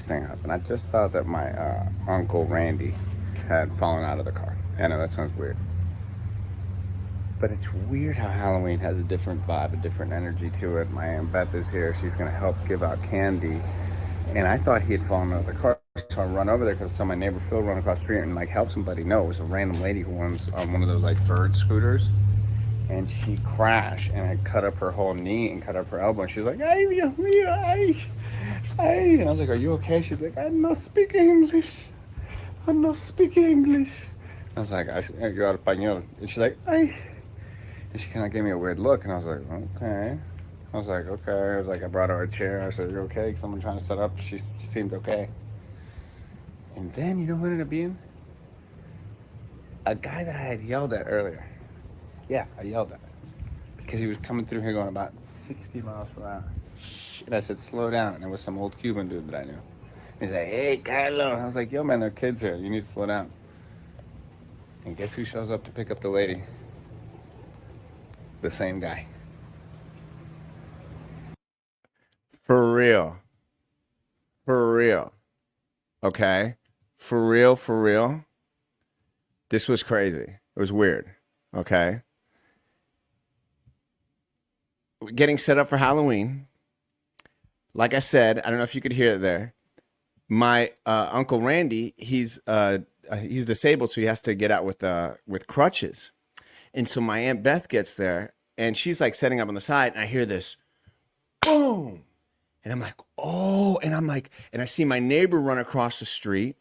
thing happened. I just thought that my uncle Randy had fallen out of the car. I know that sounds weird, but it's weird how Halloween has a different vibe, a different energy to it. My aunt Beth is here. She's gonna help give out candy, and I thought he had fallen out of the car. So I run over there because I saw my neighbor Phil run across the street and like help somebody. No, it was a random lady who was on one of those like bird scooters, and she crashed and had cut up her whole knee and cut up her elbow. And she's like, "Ay, Dios mío, ay, ay." And I was like, "Are you okay?" She's like, "I don't speak English. I don't speak English." I was like, "You're out of español." And she's like, "Ay." And she kind of gave me a weird look, and I was like, "Okay." I was like, "Okay." I was like, I brought her a chair. I said, "You okay?" Someone trying to set up. She seemed okay. And then you know what ended up being? A guy that I had yelled at earlier. Yeah, I yelled at because he was coming through here going about 60 miles per hour. And I said, "Slow down." And it was some old Cuban dude that I knew. He's like, "Hey, Carlos." I was like, "Yo, man, there are kids here. You need to slow down." And guess who shows up to pick up the lady? The same guy. For real. For real. Okay? For real, for real. This was crazy. It was weird. Okay? Getting set up for Halloween. Like I said, I don't know if you could hear it there. My Uncle Randy, he's disabled, so he has to get out with crutches. And so my Aunt Beth gets there, and she's like setting up on the side, and I hear this boom, and I'm like, oh, and I see my neighbor run across the street,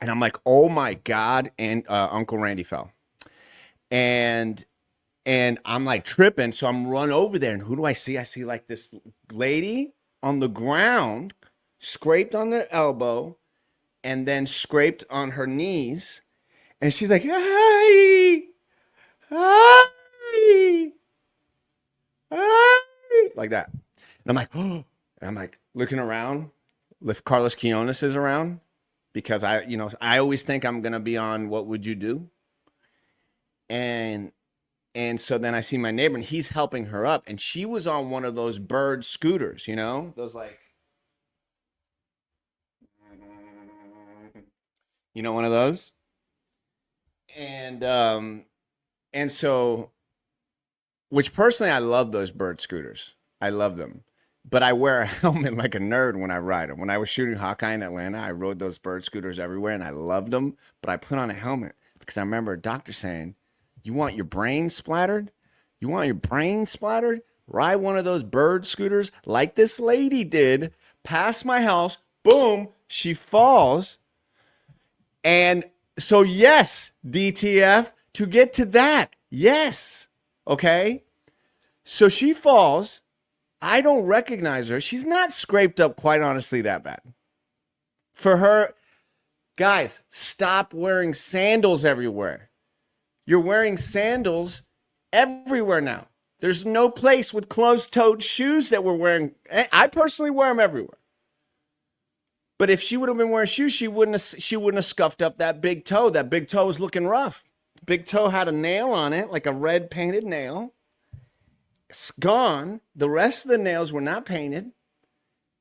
and I'm like, oh my God, and Uncle Randy fell, and I'm like tripping, so I'm run over there, and who do I see? I see like this lady on the ground, scraped on the elbow, and then scraped on her knees, and she's like, hi, hi, hi, like that. And I'm like, oh, and I'm like looking around if Carlos Quiones is around because I always think I'm gonna be on What Would You Do? And so then I see my neighbor and he's helping her up, and she was on one of those bird scooters, those like, one of those. And so, which personally I love those bird scooters. I love them. But I wear a helmet like a nerd when I ride them. When I was shooting Hawkeye in Atlanta, I rode those bird scooters everywhere and I loved them. But I put on a helmet because I remember a doctor saying, "You want your brain splattered? You want your brain splattered? Ride one of those bird scooters like this lady did, past my house. Boom, she falls." And so, yes, DTF, to get to that, yes. Okay. So she falls. I don't recognize her. She's not scraped up, quite honestly, that bad. For her, guys, stop wearing sandals everywhere. You're wearing sandals everywhere now. There's no place with closed-toed shoes that we're wearing. I personally wear them everywhere. But if she would have been wearing shoes, she wouldn't have scuffed up that big toe. That big toe was looking rough. Big toe had a nail on it, like a red painted nail. It's gone. The rest of the nails were not painted.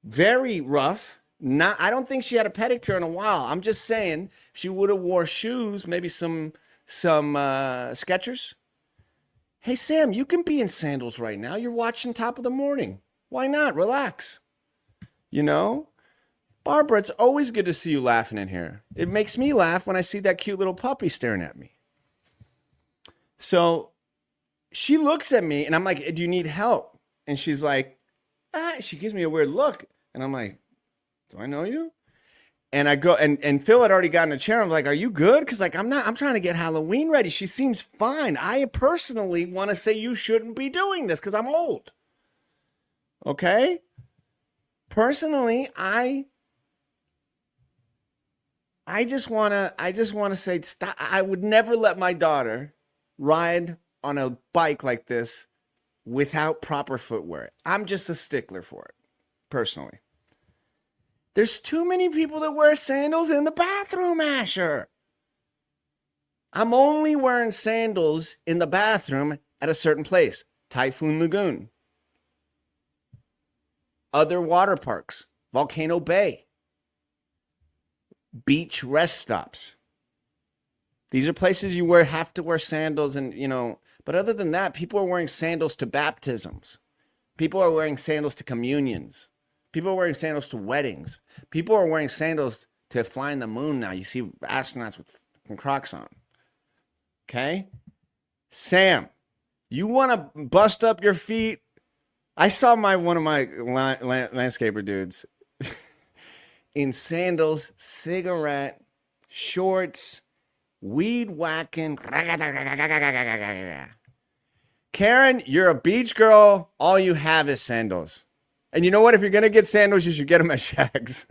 Very rough. I don't think she had a pedicure in a while. I'm just saying, if she would have wore shoes, maybe some Skechers. Hey Sam, you can be in sandals right now. You're watching Top of the Morning. Why not? Relax. Barbara, it's always good to see you laughing in here. It makes me laugh when I see that cute little puppy staring at me. So she looks at me and I'm like, "Do you need help?" And she's like, she gives me a weird look. And I'm like, "Do I know you?" And I go, and Phil had already gotten a chair. I'm like, "Are you good?" Because like, I'm trying to get Halloween ready. She seems fine. I personally want to say you shouldn't be doing this because I'm old. Okay? Personally, I just wanna say stop. I would never let my daughter ride on a bike like this without proper footwear. I'm just a stickler for it, personally. There's too many people that wear sandals in the bathroom, Asher. I'm only wearing sandals in the bathroom at a certain place. Typhoon Lagoon. Other water parks. Volcano Bay. beach rest stops. These are places you have to wear sandals and, but other than that, people are wearing sandals to baptisms. People are wearing sandals to communions. People are wearing sandals to weddings. People are wearing sandals to flying the moon now. You see astronauts with Crocs on. Okay? Sam, you want to bust up your feet? I saw one of my landscaper dudes in sandals, cigarette, shorts, weed whacking. Karen, you're a beach girl. All you have is sandals. And you know what? If you're going to get sandals, you should get them at Shags.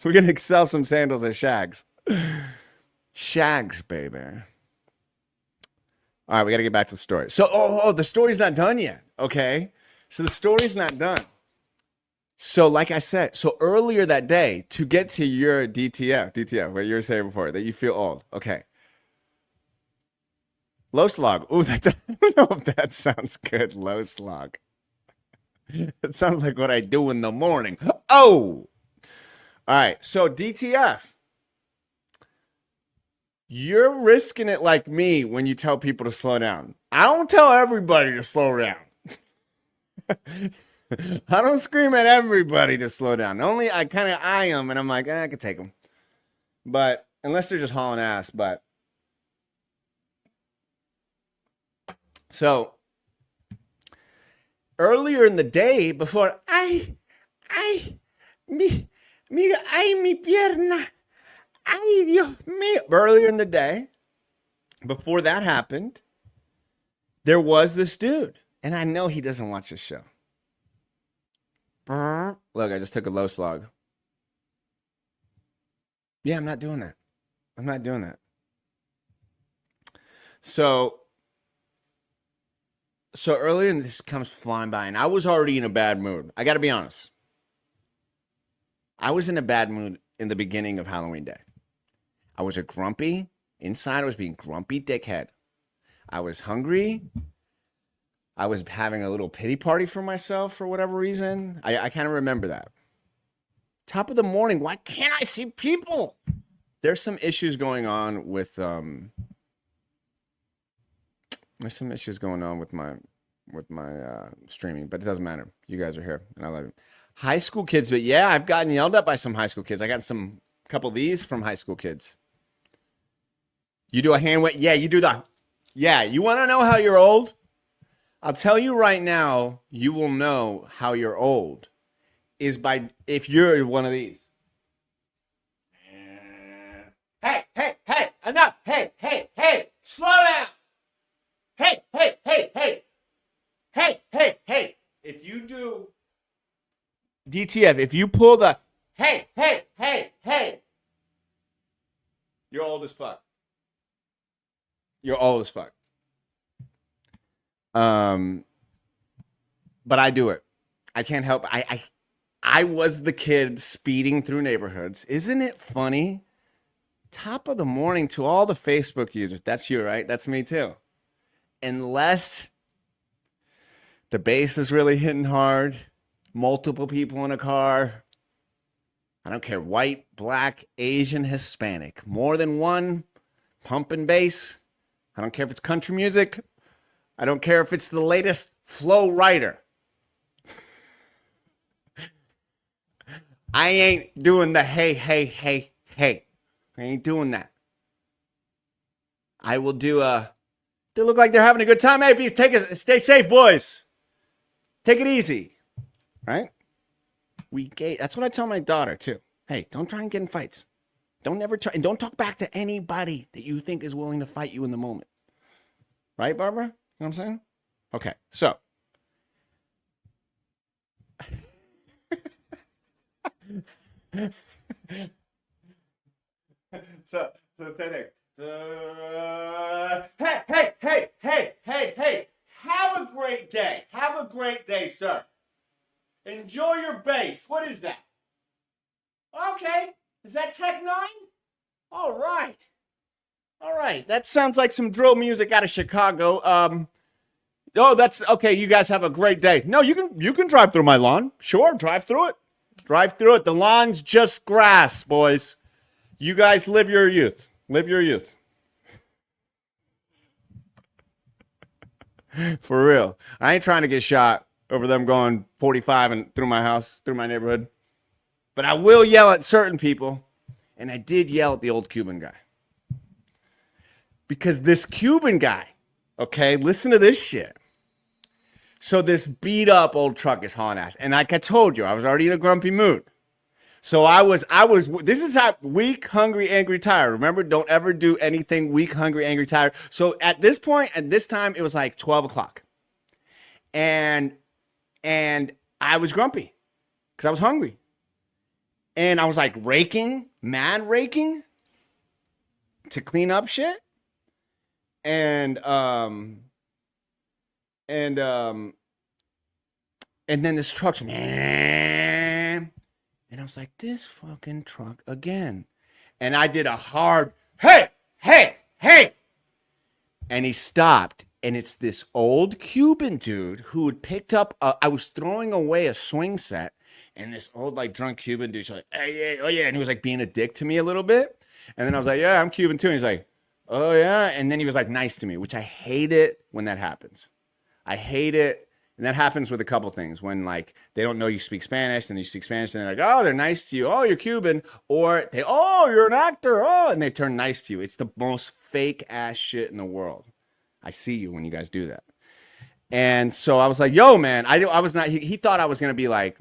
We're going to sell some sandals at Shags. Shags, baby. All right, we got to get back to the story. So, the story's not done yet. Okay. So the story's not done. So like I said, earlier that day, to get to your DTF, what you were saying before, that you feel old. Okay. Low slog. Ooh, I don't know if that sounds good. Low slog. It sounds like what I do in the morning. Oh! All right. So DTF. You're risking it like me when you tell people to slow down. I don't tell everybody to slow down. I don't scream at everybody to slow down. Only I kind of eye them and I'm like, I could take them. But unless they're just hauling ass. But so earlier in the day, before mi pierna, ay Dios mío. Earlier in the day, before that happened, there was this dude, and I know he doesn't watch this show. Look, I just took a low slog. Yeah, I'm not doing that. I'm not doing that. So earlier this comes flying by, and I was already in a bad mood. I got to be honest. I was in a bad mood in the beginning of Halloween Day. I was inside I was being grumpy dickhead. I was hungry. I was having a little pity party for myself for whatever reason. I kind of remember that. Top of the morning, why can't I see people? There's some issues going on with my streaming, but it doesn't matter. You guys are here, and I love you. High school kids, but yeah, I've gotten yelled at by some high school kids. I got couple of these from high school kids. You do a hand wave? Yeah, you do that. Yeah, you want to know how you're old? I'll tell you right now, you will know how you're old is if you're one of these. Hey, enough. Hey, slow down. Hey. If you do DTF, if you pull the hey, you're old as fuck. You're old as fuck. But I do it. I can't help. I was the kid speeding through neighborhoods. Isn't it funny? Top of the morning to all the Facebook users. That's you, right? That's me too. Unless the bass is really hitting hard, multiple people in a car. I don't care. White, black, Asian, Hispanic. More than one pumping bass. I don't care if it's country music. I don't care if it's the latest Flow Rider. I ain't doing the hey. I ain't doing that. I will do they look like they're having a good time. Hey, stay safe, boys. Take it easy. Right? That's what I tell my daughter too. Hey, don't try and get in fights. Don't ever try, and don't talk back to anybody that you think is willing to fight you in the moment. Right, Barbara? You know what I'm saying? Okay, so. so say there. Hey. Have a great day. Have a great day, sir. Enjoy your bass. What is that? Okay. Is that Tech 9? All right. That sounds like some drill music out of Chicago. That's okay. You guys have a great day. No, you can drive through my lawn. Sure, drive through it. The lawn's just grass, boys. You guys live your youth. Live your youth. For real. I ain't trying to get shot over them going 45 and through my house, through my neighborhood. But I will yell at certain people. And I did yell at the old Cuban guy. Because this Cuban guy, okay, listen to this shit. So this beat up old truck is hauling ass. And like I told you, I was already in a grumpy mood. So I was, this is how weak, hungry, angry, tired. Remember, don't ever do anything weak, hungry, angry, tired. So at this point, at this time, it was like 12 o'clock. And I was grumpy because I was hungry. And I was like mad raking to clean up shit. And then this truck's, and I was like, this fucking truck again. And I did a hard, hey. And he stopped. And it's this old Cuban dude who had picked up, I was throwing away a swing set. And this old, like, drunk Cuban dude's like, hey, oh, yeah. And he was, like, being a dick to me a little bit. And then I was like, yeah, I'm Cuban, too. And he's like, oh, yeah. And then he was, like, nice to me, which I hate it when that happens. I hate it. And that happens with a couple things when, like, they don't know you speak Spanish and you speak Spanish and they're like, oh, they're nice to you. Oh, you're Cuban. Or they, oh, you're an actor. Oh, and they turn nice to you. It's the most fake ass shit in the world. I see you when you guys do that. And so I was like, yo, man, I was not, he thought I was going to be like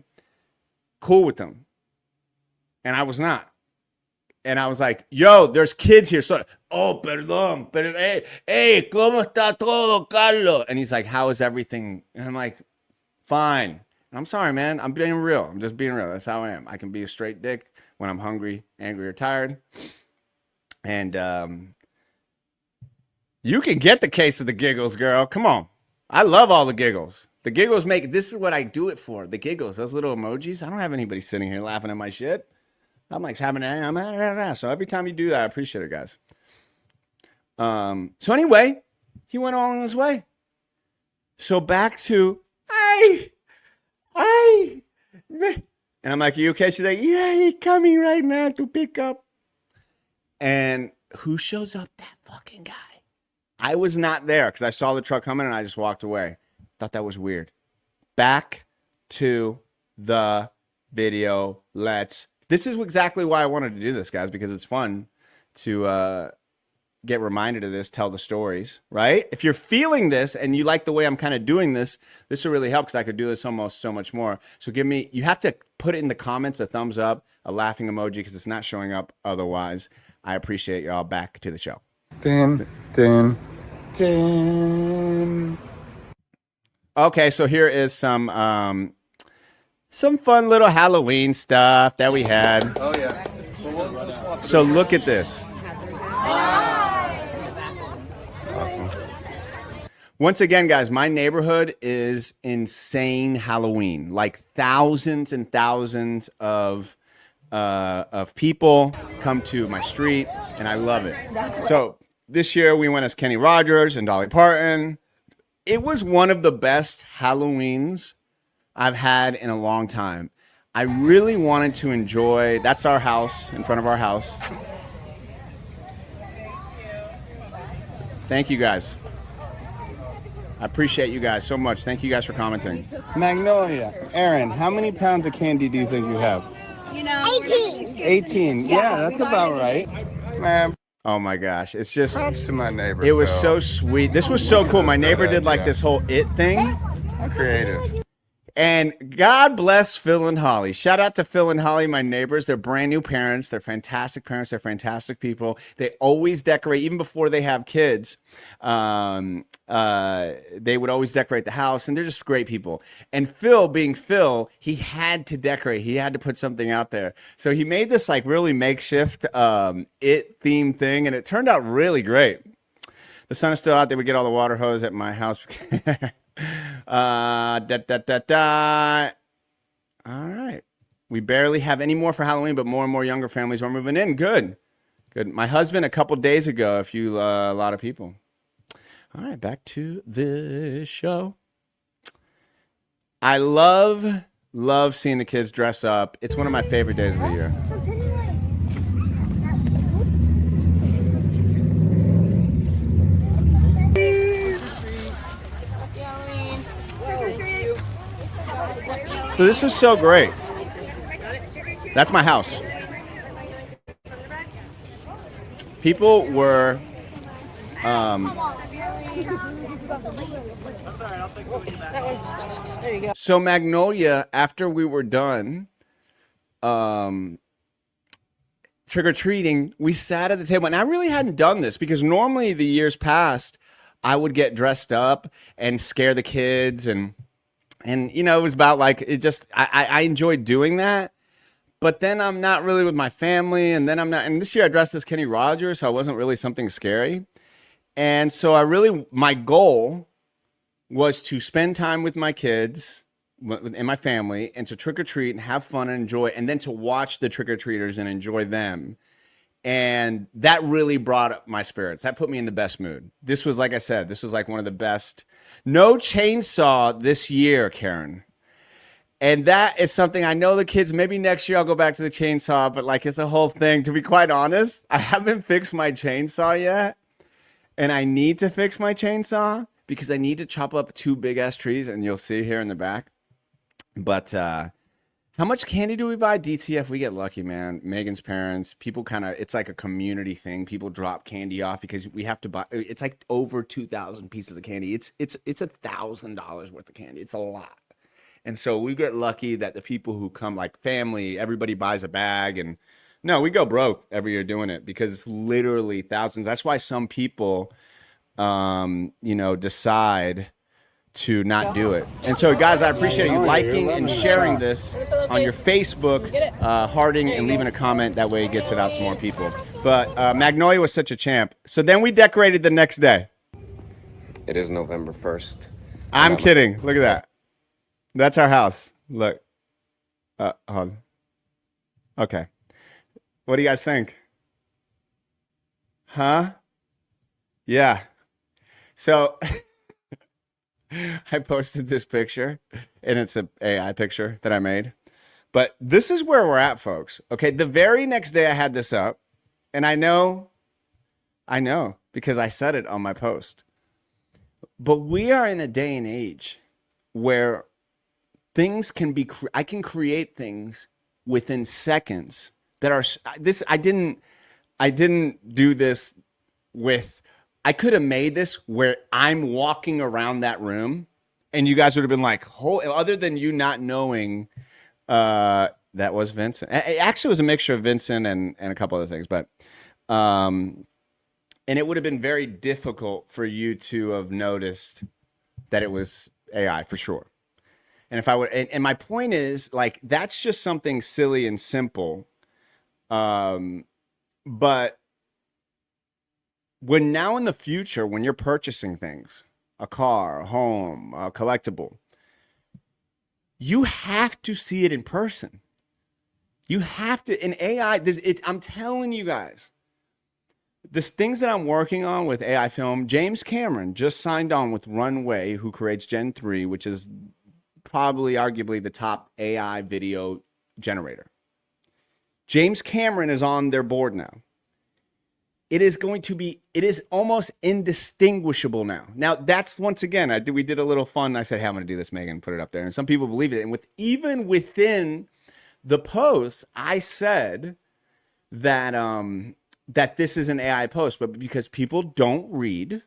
cool with them. And I was not. And I was like, yo, there's kids here. So, oh, perdón. Hey, ¿cómo está todo, Carlos? And he's like, how is everything? And I'm like, fine. And I'm sorry, man. I'm being real. I'm just being real. That's how I am. I can be a straight dick when I'm hungry, angry, or tired. And you can get the case of the giggles, girl. Come on. I love all the giggles. The giggles make, this is what I do it for. The giggles, those little emojis. I don't have anybody sitting here laughing at my shit. I'm like having so every time you do that, I appreciate it, guys. So anyway, he went on his way. So back to, and I'm like, are you okay? She's like, yeah, he's coming right now to pick up. And who shows up? That fucking guy. I was not there because I saw the truck coming and I just walked away. Thought that was weird. Back to the video. This is exactly why I wanted to do this, guys, because it's fun to get reminded of this, tell the stories, right? If you're feeling this and you like the way I'm kind of doing this, this will really help because I could do this almost so much more. So you have to put it in the comments, a thumbs up, a laughing emoji, because it's not showing up otherwise. I appreciate y'all. Back to the show. Dun. Okay, so here is some fun little Halloween stuff that we had. Oh, yeah. So look at this. Awesome. Once again, guys, my neighborhood is insane Halloween. Like thousands and thousands of people come to my street, and I love it. So this year we went as Kenny Rogers and Dolly Parton. It was one of the best Halloweens I've had in a long time. I really wanted to enjoy, that's our house, in front of our house. Thank you guys. I appreciate you guys so much. Thank you guys for commenting. Magnolia, Aaron, how many pounds of candy do you think you have? 18. 18, yeah, that's about right. Man. Oh my gosh, it's just, props to my neighbor. It was so sweet. This was so cool. My neighbor did like this whole it thing. Creative. And God bless Phil and Holly. Shout out to Phil and Holly, my neighbors. They're brand new parents. They're fantastic parents. They're fantastic people. They always decorate, even before they have kids. They would always decorate the house, and they're just great people. And Phil, being Phil, he had to decorate. He had to put something out there. So he made this like really makeshift it themed thing, and it turned out really great. The sun is still out. They would get all the water hose at my house. All right. We barely have any more for Halloween, but more and more younger families are moving in. Good. My husband a couple days ago, a lot of people. All right, back to the show. I love seeing the kids dress up. It's one of my favorite days of the year. So this was so great. That's my house. People were so Magnolia, after we were done trick-or-treating, we sat at the table, and I really hadn't done this because normally the years past I would get dressed up and scare the kids, and you know, it was about like, it just, I enjoyed doing that. But then I'm not really with my family, and then I'm not, and this year I dressed as Kenny Rogers, so I wasn't really something scary. And so my goal was to spend time with my kids and my family, and to trick or treat and have fun and enjoy, and then to watch the trick or treaters and enjoy them. And that really brought up my spirits. That put me in the best mood. This was, like I said, this was like one of the best. No chainsaw this year, Karen. And that is something I know the kids, maybe next year I'll go back to the chainsaw, but like it's a whole thing. To be quite honest, I haven't fixed my chainsaw yet. And I need to fix my chainsaw because I need to chop up 2 big ass trees, and you'll see here in the back. But how much candy do we buy? DTF, we get lucky, man. Megan's parents, people kind of, it's like a community thing. People drop candy off because we have to buy, it's like over 2,000 pieces of candy. It's $1,000 worth of candy. It's a lot. And so we get lucky that the people who come, like family, everybody buys a bag. And no, we go broke every year doing it because it's literally thousands. That's why some people, you know, decide to not do it. And so, guys, I appreciate you liking and sharing this on your Facebook, hearting and leaving a comment. That way it gets it out to more people. But Magnolia was such a champ. So then we decorated the next day. It is November 1st. I'm kidding. Look at that. That's our house. Look. Hold on. Okay. What do you guys think? Huh? Yeah. So I posted this picture, and it's an AI picture that I made. But this is where we're at, folks. Okay, the very next day I had this up, and I know, because I said it on my post. But we are in a day and age where things can be, I can create things within seconds that are, this, I didn't do this with, I could have made this where I'm walking around that room and you guys would have been like, other than you not knowing, that was Vincent. It actually was a mixture of Vincent and a couple other things, but, and it would have been very difficult for you to have noticed that it was AI for sure. And if I would, and my point is, like, that's just something silly and simple. But when now in the future, when you're purchasing things, a car, a home, a collectible, you have to see it in person. You have to, in AI, I'm telling you guys, this things that I'm working on with AI film, James Cameron just signed on with Runway, who creates Gen 3, which is probably arguably the top AI video generator. James Cameron is on their board now. It is going to be, it is almost indistinguishable now. Now that's, once again, we did a little fun. I said, hey, I'm going to do this, Megan, put it up there. And some people believe it. And even within the post, I said that, that this is an AI post, but because people don't read,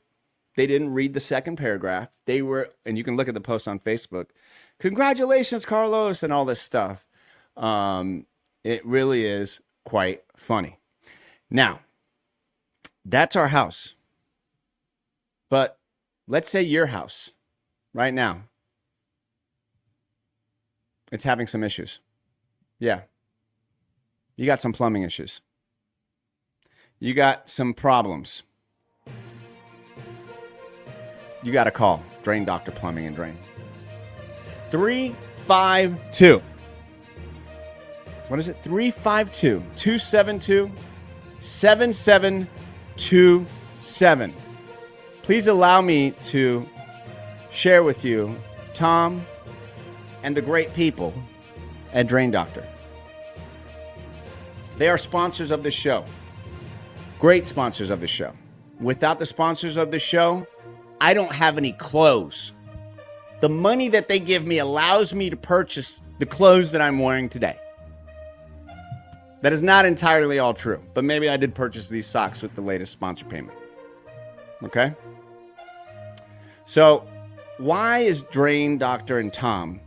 they didn't read the second paragraph. They were, and you can look at the post on Facebook. Congratulations, Carlos, and all this stuff. It really is quite funny. Now, that's our house. But let's say your house right now, it's having some issues. Yeah. You got some plumbing issues. You got some problems. You got to call Drain Doctor Plumbing and Drain. 352. What is it? 352-272-7727. Please allow me to share with you Tom and the great people at Drain Doctor. They are sponsors of this show. Great sponsors of the show. Without the sponsors of the show, I don't have any clothes. The money that they give me allows me to purchase the clothes that I'm wearing today. That is not entirely all true, but maybe I did purchase these socks with the latest sponsor payment. Okay? So, why is Drain Doctor and Tom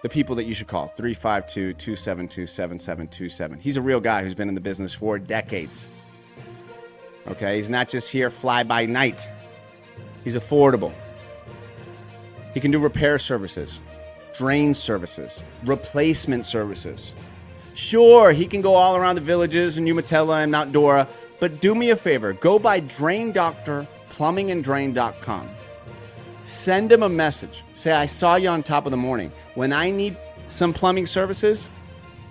the people that you should call? 352-272-7727. He's a real guy who's been in the business for decades. Okay? He's not just here fly by night. He's affordable. He can do repair services, drain services, replacement services. Sure, he can go all around the villages in Umatilla and Mount Dora, but do me a favor. Go by Drain Doctor plumbinganddrain.com. Send him a message. Say, I saw you on Top of the Morning. When I need some plumbing services,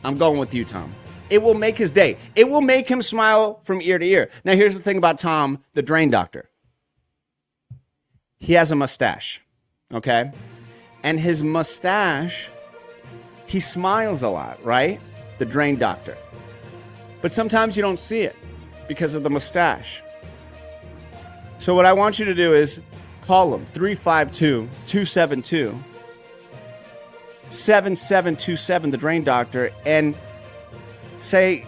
I'm going with you, Tom. It will make his day. It will make him smile from ear to ear. Now, here's the thing about Tom, the Drain Doctor. He has a mustache, okay? And his mustache, he smiles a lot, right? The Drain Doctor. But sometimes you don't see it because of the mustache. So what I want you to do is call him 352-272-7727, the Drain Doctor, and say,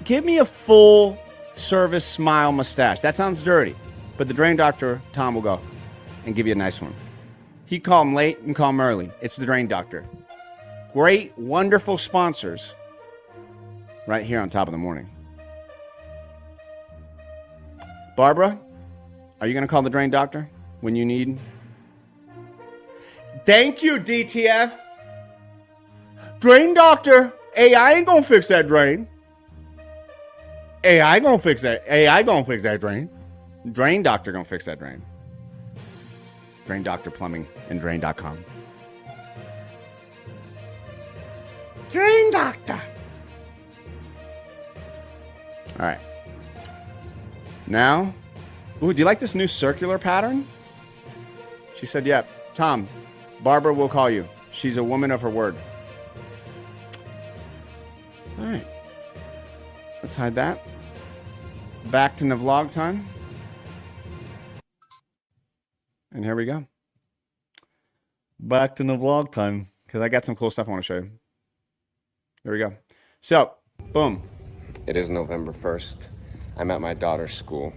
give me a full service smile mustache. That sounds dirty, but the Drain Doctor, Tom, will go and give you a nice one. He call him late and call him early. It's the Drain Doctor. Great, wonderful sponsors right here on Top of the Morning. Barbara, are you going to call the Drain Doctor when you need? Thank you, DTF. Drain Doctor. AI ain't going to fix that drain. AI going to fix that. AI going to fix that drain. Drain Doctor going to fix that drain. Drain Doctor Plumbing and Drain.com. Drain Doctor. All right. Now, ooh, do you like this new circular pattern? She said, yep. Yeah. Tom, Barbara will call you. She's a woman of her word. All right. Let's hide that. Back to the vlog time. And here we go. Back to the vlog time. Because I got some cool stuff I want to show you. Here we go. So, boom. It is November 1st. I'm at my daughter's school.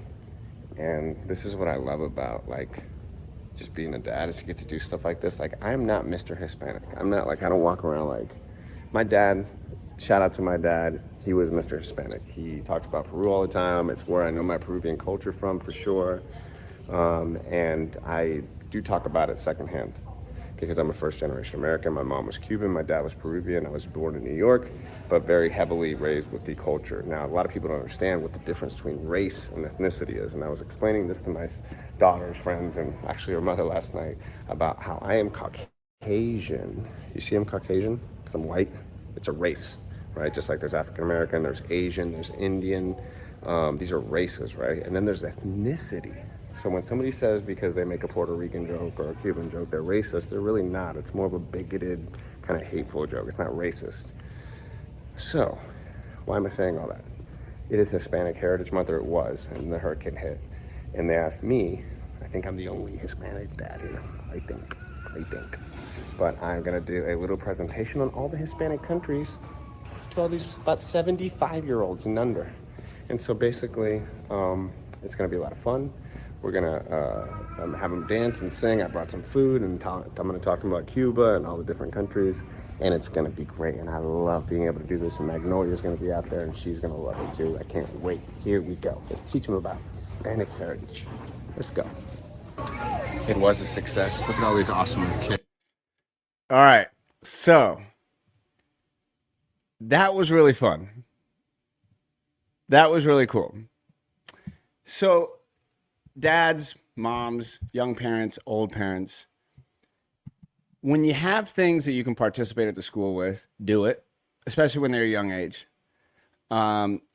And this is what I love about, like, just being a dad, is to get to do stuff like this. Like, I'm not Mr. Hispanic. I'm not, like, I don't walk around like, my dad, shout out to my dad, he was Mr. Hispanic. He talked about Peru all the time. It's where I know my Peruvian culture from, for sure. And I do talk about it secondhand because I'm a first-generation American. My mom was Cuban, my dad was Peruvian. I was born in New York, but very heavily raised with the culture. Now, a lot of people don't understand what the difference between race and ethnicity is, and I was explaining this to my daughter's friends and actually her mother last night about how I am Caucasian. You see I'm Caucasian? Because I'm white. It's a race, right? Just like there's African-American, there's Asian, there's Indian. These are races, right? And then there's ethnicity. So when somebody says because they make a Puerto Rican joke or a Cuban joke, they're racist, they're really not. It's more of a bigoted, kind of hateful joke. It's not racist. So, why am I saying all that? It is Hispanic Heritage Month, or it was, and the hurricane hit. And they asked me, I think I'm the only Hispanic dad here. I think. But I'm gonna do a little presentation on all the Hispanic countries to all these about 75-year-olds and under. And so basically, it's gonna be a lot of fun. We're gonna have them dance and sing. I brought some food, and I'm gonna talk to them about Cuba and all the different countries, and it's gonna be great. And I love being able to do this. And Magnolia's gonna be out there, and she's gonna love it too. I can't wait. Here we go. Let's teach them about Hispanic heritage. Let's go. It was a success. Look at all these awesome kids. All right. So, that was really fun. That was really cool. So, dads, moms, young parents, old parents, when you have things that you can participate at the school with, do it, especially when they're a young age.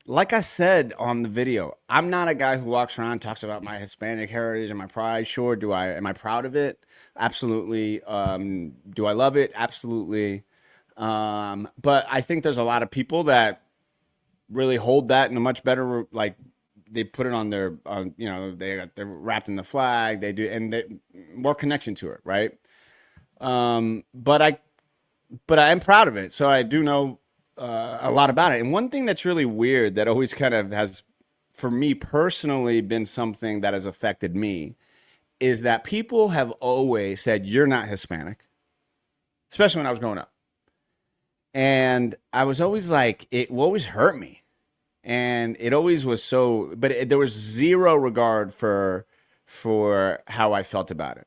Like I said on the video, I'm not a guy who walks around and talks about my Hispanic heritage and my pride. Sure, am I proud of it? Absolutely. Do I love it? Absolutely. But I think there's a lot of people that really hold that in a much better, like, they put it on their, they're wrapped in the flag. They do, and more connection to it, right? But but I am proud of it. So I do know a lot about it. And one thing that's really weird that always kind of has, for me personally, been something that has affected me is that people have always said, you're not Hispanic, especially when I was growing up. And I was always like, it will always hurt me. And it always was so, but there was zero regard for how I felt about it.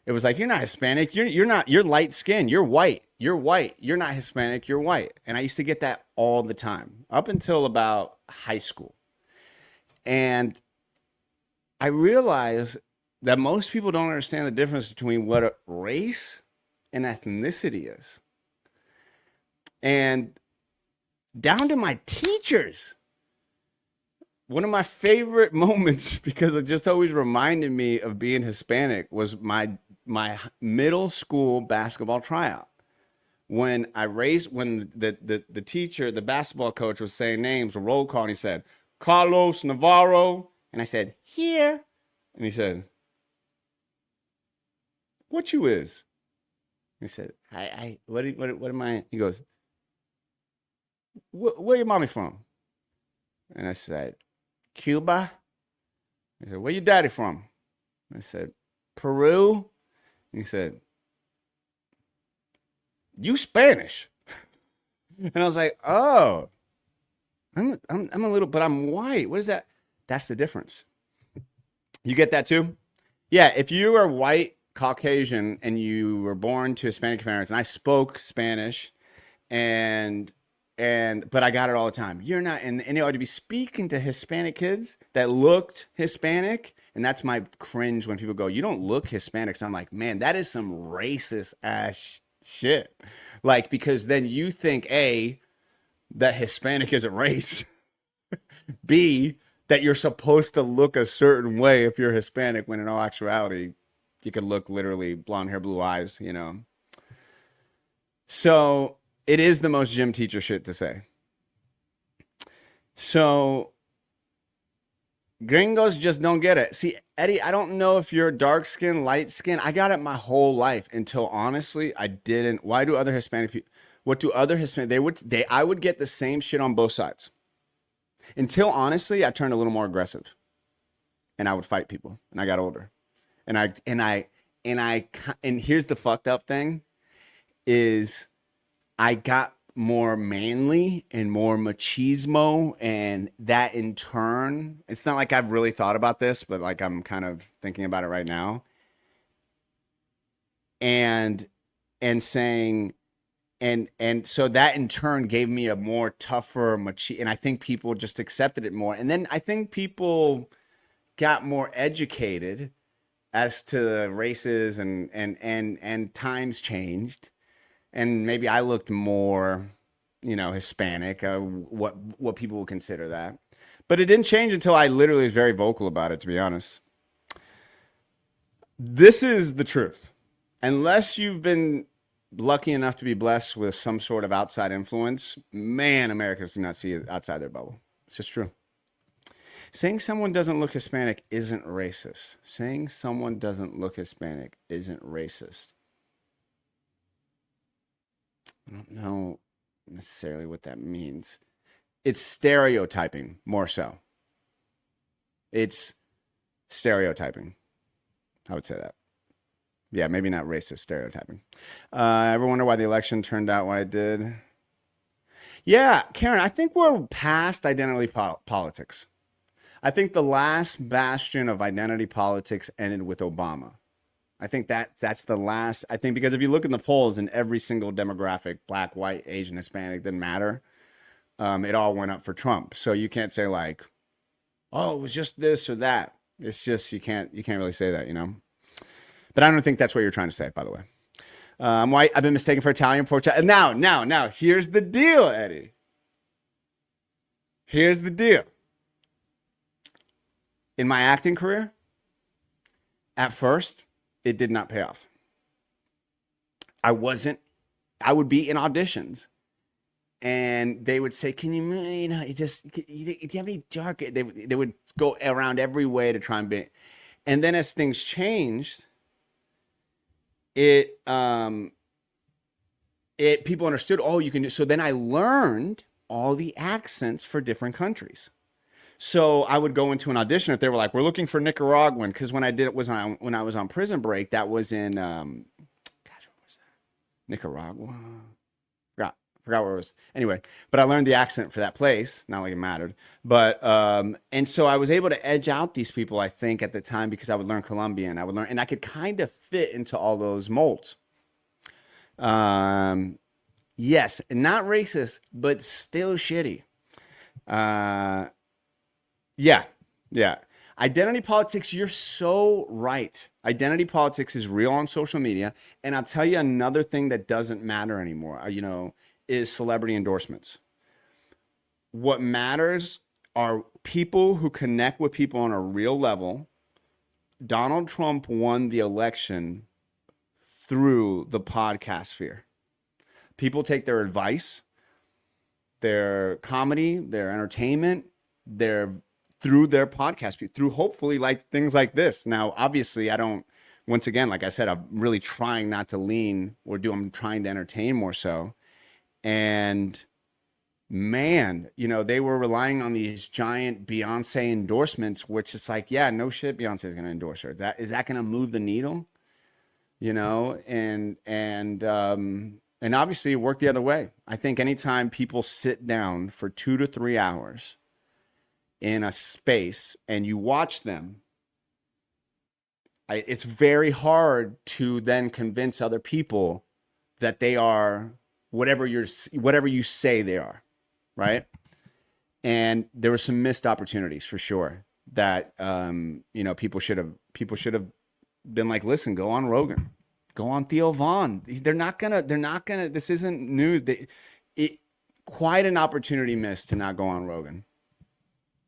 It was like, you're not Hispanic. You're not, you're light skinned. You're white. You're white. You're not Hispanic. You're white. And I used to get that all the time up until about high school. And I realized that most people don't understand the difference between what a race and ethnicity is. And down to my teachers, one of my favorite moments, because it just always reminded me of being Hispanic, was my middle school basketball tryout. When the teacher, the basketball coach was saying names, a roll call, and he said, Carlos Navarro. And I said, here. And he said, what you is? He said, what am I? He goes, where your mommy from? And I said, Cuba. He said, where your daddy from? I said, Peru. And he said, you Spanish. And I was like, oh, I'm a little, but I'm white. What is that? That's the difference. You get that too? Yeah, if you are white, Caucasian, and you were born to Hispanic parents, and I spoke Spanish, and but I got it all the time. You're not, and you know, to be speaking to Hispanic kids that looked Hispanic, and that's my cringe when people go, "You don't look Hispanic." So I'm like, man, that is some racist ass shit. Like, because then you think A, that Hispanic is a race, B, that you're supposed to look a certain way if you're Hispanic, when in all actuality, you could look literally blonde hair, blue eyes, you know. So it is the most gym teacher shit to say. So gringos just don't get it. See, Eddie, I don't know if you're dark skin, light skin. I got it my whole life until honestly, I didn't. Why do other Hispanic people, what do other Hispanic, I would get the same shit on both sides. Until honestly, I turned a little more aggressive and I would fight people, and I got older. And here's the fucked up thing is I got more manly and more machismo, and that in turn, it's not like I've really thought about this, but like I'm kind of thinking about it right now. And saying, and so that in turn gave me a more tougher and I think people just accepted it more. And then I think people got more educated as to races, and times changed, and maybe I looked more, you know, Hispanic, what people would consider that. But it didn't change until I literally was very vocal about it, to be honest. This is the truth. Unless you've been lucky enough to be blessed with some sort of outside influence, man, Americans do not see it outside their bubble. It's just true. Saying someone doesn't look Hispanic isn't racist. Saying someone doesn't look Hispanic isn't racist. I don't know necessarily what that means. It's stereotyping, more so. It's stereotyping. I would say that. Yeah, maybe not racist, stereotyping. Ever wonder why the election turned out why it did? Yeah, Karen, I think we're past identity politics. I think the last bastion of identity politics ended with Obama. I think that's the last. I think because if you look in the polls in every single demographic, black, white, Asian, Hispanic, didn't matter. It all went up for Trump. So you can't say like, oh, it was just this or that. It's just you can't really say that, you know. But I don't think that's what you're trying to say, by the way. I'm white. I've been mistaken for Italian, Portuguese. Now, here's the deal, Eddie. Here's the deal. In my acting career, at first, it did not pay off. I would be in auditions and they would say, can you know, do you have any dark? They would go around every way to try and be. And then as things changed, it people understood, oh, you can do. So then I learned all the accents for different countries. So I would go into an audition if they were like, we're looking for Nicaraguan. Because when I did it was when I was on Prison Break, that was in, gosh, what was that? Nicaragua. Forgot where it was. Anyway, but I learned the accent for that place. Not like it mattered. But, and so I was able to edge out these people, I think, at the time because I would learn Colombian. And I could kind of fit into all those molds. Yes, not racist, but still shitty. Yeah. Identity politics, you're so right. Identity politics is real on social media. And I'll tell you another thing that doesn't matter anymore, is celebrity endorsements. What matters are people who connect with people on a real level. Donald Trump won the election through the podcast sphere. People take their advice, their comedy, their entertainment, through their podcast, through hopefully like things like this. Now, obviously, once again, like I said, I'm really trying not to lean I'm trying to entertain more so. And man, they were relying on these giant Beyonce endorsements, which is like, yeah, no shit, Beyonce is going to endorse her. Is that going to move the needle? And obviously it worked the other way. I think anytime people sit down for 2 to 3 hours in a space and you watch them, it's very hard to then convince other people that they are whatever you say they are, right? And there were some missed opportunities for sure that people should have been like, listen, go on Rogan, go on Theo Vaughn. They're not gonna. This isn't new. Quite an opportunity missed to not go on Rogan.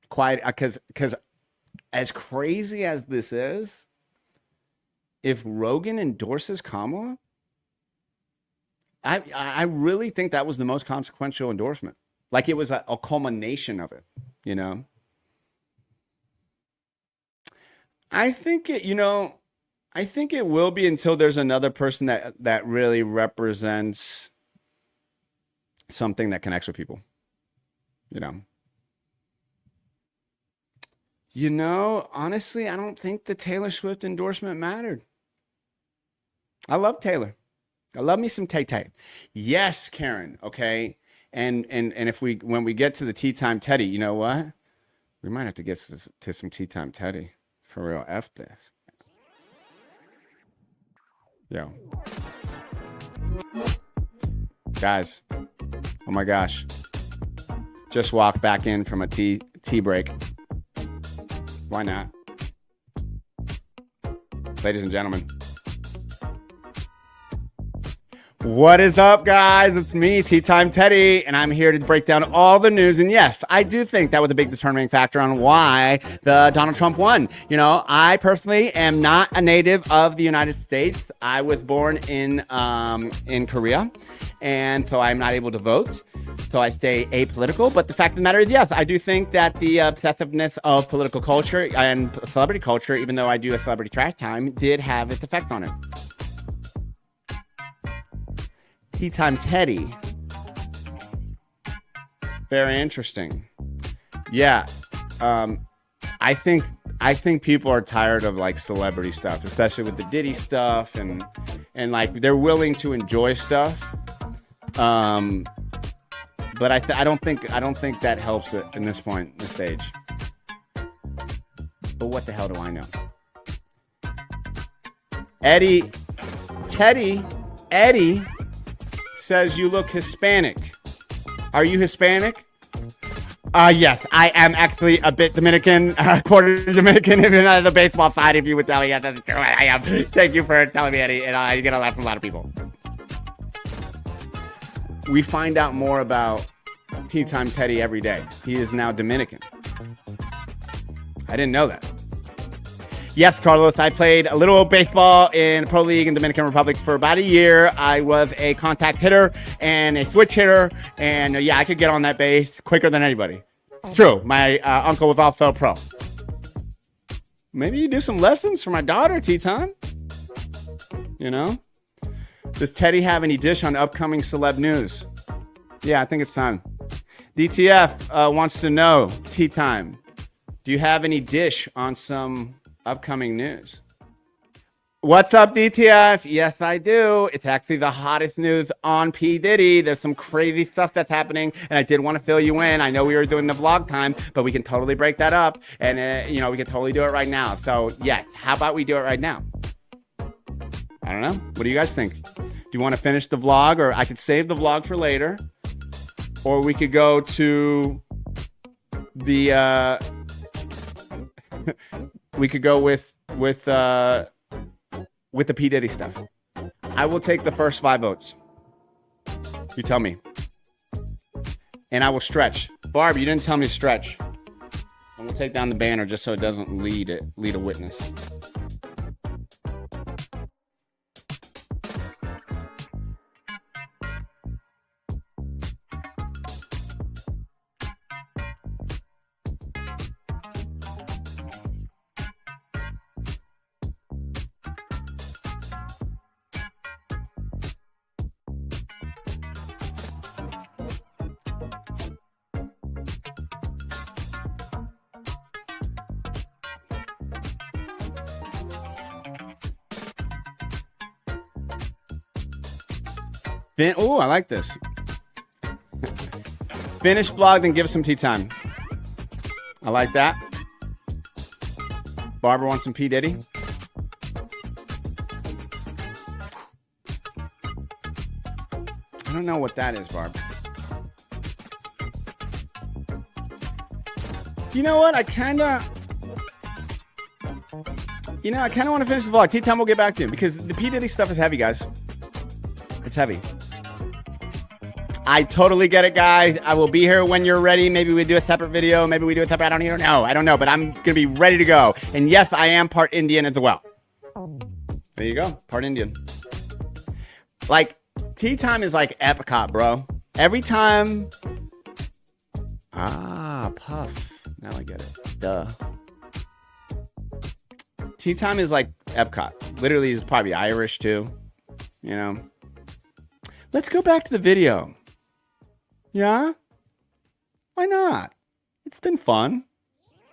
Quite because as crazy as this is, if Rogan endorses Kamala, I really think that was the most consequential endorsement. Like it was a culmination of it, I think it will be until there's another person that really represents something that connects with people, honestly, I don't think the Taylor Swift endorsement mattered. I love Taylor. I love me some Tay-Tay. Yes, Karen. Okay. And when we get to the Tea Time Teddy, you know what? We might have to get to some Tea Time Teddy. For real. F this. Yo. Guys. Oh my gosh. Just walked back in from a tea break. Why not? Ladies and gentlemen. What is up, guys? It's me, Tea Time Teddy, and I'm here to break down all the news. And yes, I do think that was a big determining factor on why the Donald Trump won. I personally am not a native of the United States. I was born in Korea, and so I'm not able to vote. So I stay apolitical. But the fact of the matter is, yes, I do think that the obsessiveness of political culture and celebrity culture, even though I do a celebrity trash time, did have its effect on it. Tea Time Teddy. Very interesting. Yeah. I think people are tired of like celebrity stuff, especially with the Diddy stuff and like they're willing to enjoy stuff. But I don't think that helps it in this point in the stage. But what the hell do I know? Eddie says you look Hispanic. Are you Hispanic? Yes, I am actually a bit Dominican, quarter Dominican, if you're not on the baseball side, if you would tell me that's true, I am. Thank you for telling me, Eddie, and you're going to laugh from a lot of people. We find out more about Tea Time Teddy every day. He is now Dominican. I didn't know that. Yes, Carlos, I played a little baseball in Pro League in Dominican Republic for about a year. I was a contact hitter and a switch hitter. And I could get on that base quicker than anybody. It's true. My uncle was also pro. Maybe you do some lessons for my daughter, Tea Time. Does Teddy have any dish on upcoming celeb news? Yeah, I think it's time. DTF wants to know, tea time. Do you have any dish on some upcoming news? What's up, DTF? Yes, I do. It's actually the hottest news on P. Diddy. There's some crazy stuff that's happening, and I did want to fill you in. I know we were doing the vlog time, but we can totally break that up, and, we can totally do it right now. So, yes, how about we do it right now? I don't know. What do you guys think? Do you want to finish the vlog, or I could save the vlog for later, or we could go to the, we could go with the P. Diddy stuff. I will take the first 5 votes. You tell me. And I will stretch. Barb, you didn't tell me to stretch. And we'll take down the banner just so it doesn't lead a witness. Oh, I like this. Finish blog, then give us some tea time. I like that. Barbara wants some P. Diddy. I don't know what that is, Barb. You know what? I kind of want to finish the vlog. Tea time we'll get back to, because the P. Diddy stuff is heavy, guys. It's heavy. I totally get it, guys. I will be here when you're ready. Maybe we do a separate video. Maybe we do a separate. I don't know. But I'm going to be ready to go. And yes, I am part Indian as well. There you go. Part Indian. Like, tea time is like Epcot, bro. Every time. Puff. Now I get it. Duh. Tea time is like Epcot. Literally, it's probably Irish too. You know. Let's go back to the video. Yeah? Why not? It's been fun.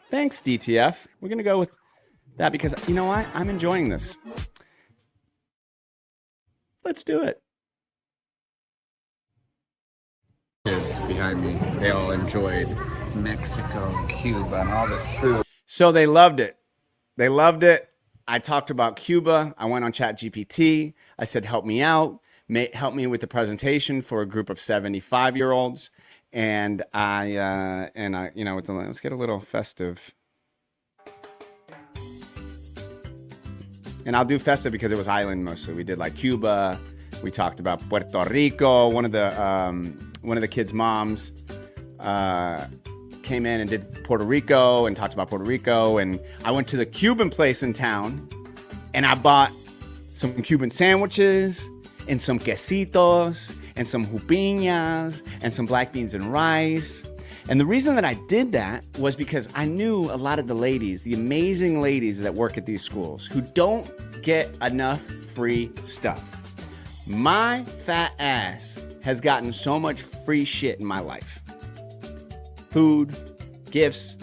Thanks, DTF. We're going to go with that because, you know what? I'm enjoying this. Let's do it. Kids behind me, they all enjoyed Mexico, Cuba, and all this food. So they loved it. They loved it. I talked about Cuba. I went on ChatGPT. I said, help me out. Help me with the presentation for a group of 75-year-olds. And let's get a little festive. And I'll do festive because it was island mostly. We did like Cuba. We talked about Puerto Rico. One of the kids' moms came in and did Puerto Rico and talked about Puerto Rico. And I went to the Cuban place in town and I bought some Cuban sandwiches and some quesitos and some jupiñas and some black beans and rice. And the reason that I did that was because I knew a lot of the ladies, the amazing ladies that work at these schools who don't get enough free stuff. My fat ass has gotten so much free shit in my life. Food, gifts,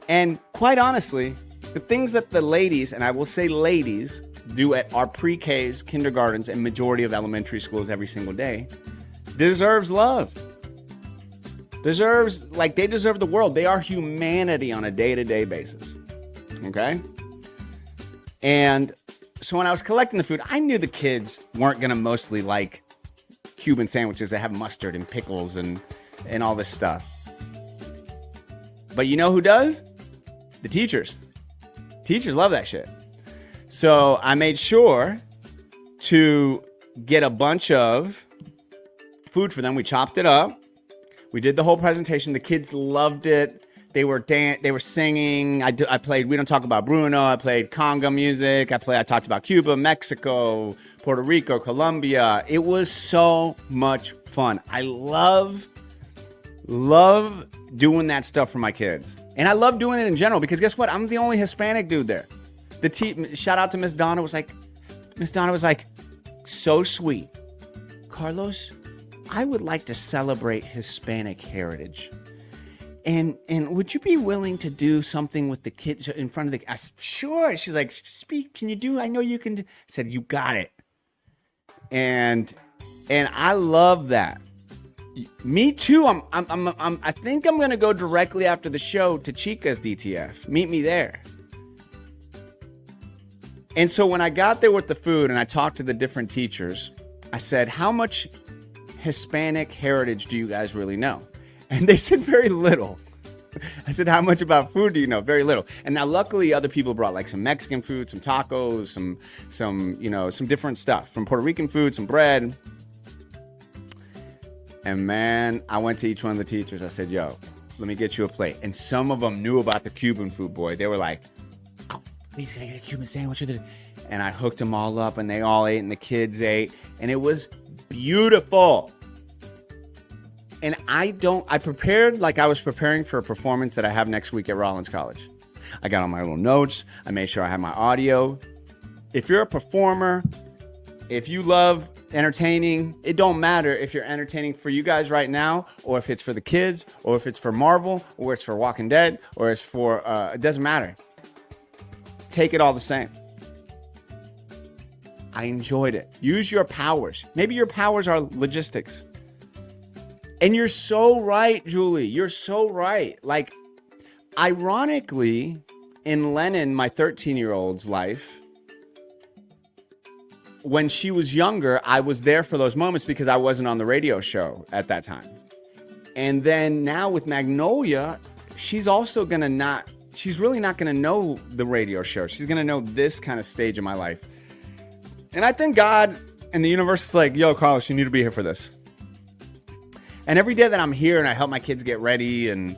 and quite honestly, the things that the ladies, and I will say ladies, do at our pre-Ks, kindergartens, and majority of elementary schools every single day, deserves love. They deserve the world. They are humanity on a day-to-day basis. Okay? And so when I was collecting the food, I knew the kids weren't going to mostly like Cuban sandwiches that have mustard and pickles and all this stuff. But you know who does? The teachers. Teachers love that shit. So I made sure to get a bunch of food for them. We chopped it up. We did the whole presentation. The kids loved it. They were singing. I played We Don't Talk About Bruno. I played conga music. I talked about Cuba, Mexico, Puerto Rico, Colombia. It was so much fun. I love doing that stuff for my kids. And I love doing it in general because guess what? I'm the only Hispanic dude there. Shout out to Miss Donna was like so sweet. Carlos, I would like to celebrate Hispanic heritage. And would you be willing to do something with the kids in front of the... I said, sure. She's like, speak, can you do? I know you can. I said, you got it. And I love that. Me too. I think I'm going to go directly after the show to Chica's DTF. Meet me there. And so when I got there with the food and I talked to the different teachers, I said, how much Hispanic heritage do you guys really know? And they said very little. I said, how much about food do you know? Very little. And now luckily other people brought like some Mexican food, some tacos, some different stuff, from Puerto Rican food, some bread. And man, I went to each one of the teachers. I said, yo, let me get you a plate. And some of them knew about the Cuban food, boy. They were like, oh, please, can I get a Cuban sandwich? And I hooked them all up and they all ate and the kids ate. And it was beautiful. And I prepared like I was preparing for a performance that I have next week at Rollins College. I got on my little notes. I made sure I had my audio. If you're a performer, if you love entertaining, it don't matter if you're entertaining for you guys right now, or if it's for the kids, or if it's for Marvel, or it's for Walking Dead, or it's for, it doesn't matter. Take it all the same. I enjoyed it. Use your powers. Maybe your powers are logistics. And you're so right, Julie. You're so right. Like, ironically, in Lennon, my 13-year-old's life, when she was younger, I was there for those moments because I wasn't on the radio show at that time. And then now with Magnolia, she's really not going to know the radio show. She's going to know this kind of stage of my life. And I think God and the universe is like, yo, Carlos, you need to be here for this. And every day that I'm here and I help my kids get ready, and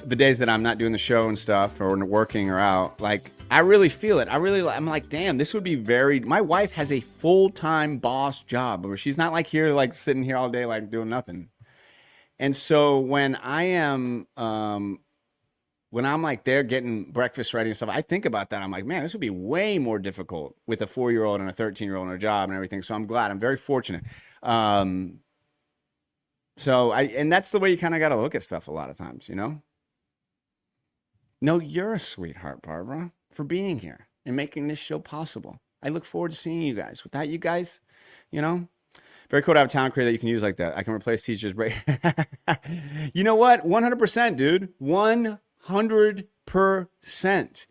the days that I'm not doing the show and stuff or working or out, like, I really feel it. I'm like, damn, this would be my wife has a full-time boss job where she's not like here, like sitting here all day, like doing nothing. And so when I'm like there getting breakfast ready and stuff, I think about that. I'm like, man, this would be way more difficult with a 4-year-old and a 13-year-old and a job and everything. So I'm glad. I'm very fortunate. And that's the way you kind of got to look at stuff a lot of times, you know? No, you're a sweetheart, Barbara, for being here and making this show possible. I look forward to seeing you guys. Without you guys, you know, very cool to have a talent career that you can use like that. I can replace teachers. You know what? 100%, dude. 100%.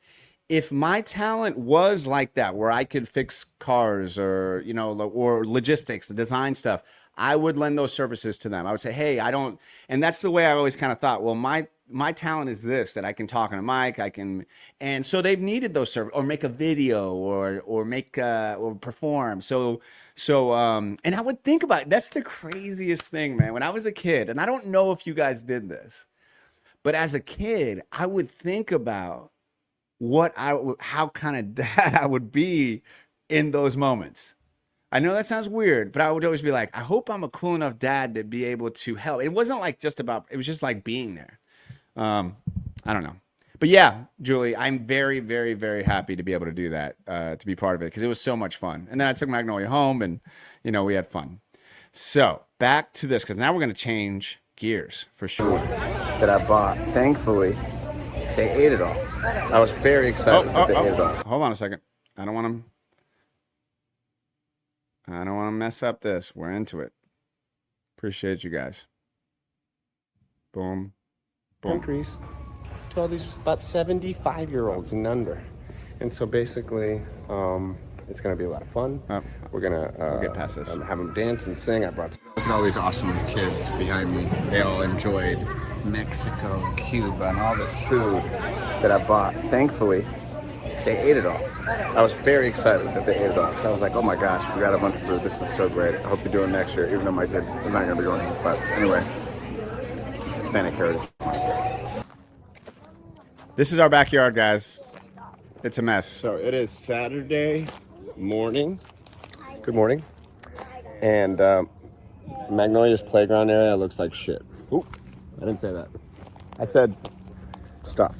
If my talent was like that, where I could fix cars or, you know, or logistics, design stuff, I would lend those services to them. I would say, hey, and that's the way I always kind of thought, well, my talent is this, that I can talk on a mic, and so they've needed those services, or make a video, or make, or perform. So, and I would think about it. That's the craziest thing, man. When I was a kid, and I don't know if you guys did this, but as a kid, I would think about how kind of dad I would be in those moments. I know that sounds weird, but I would always be like, I hope I'm a cool enough dad to be able to help. It wasn't like it was just like being there. I don't know. But yeah, Julie, I'm very, very, very happy to be able to do that, to be part of it, because it was so much fun. And then I took Magnolia home and, you know, we had fun. So back to this, because now we're going to change gears for sure. That I bought. Thankfully, they ate it all. I was very excited that they ate it all. Hold on a second. I don't want to mess up this. We're into it. Appreciate you guys. Boom. Boom. Countries to all these about 75-year-olds and under. And so basically, it's going to be a lot of fun. We're going to we'll get past this. Have them dance and sing. Look at all these awesome kids behind me. They all enjoyed Mexico, Cuba, and all this food that I bought. Thankfully, they ate it all. I was very excited that they ate it all. So I was like, oh my gosh, we got a bunch of food. This was so great. I hope to do it next year, even though my kid is not going to be going. But anyway, Hispanic heritage. This is our backyard, guys. It's a mess. So it is Saturday morning. Good morning. And Magnolia's playground area looks like shit. Oop, I didn't say that. I said stuff.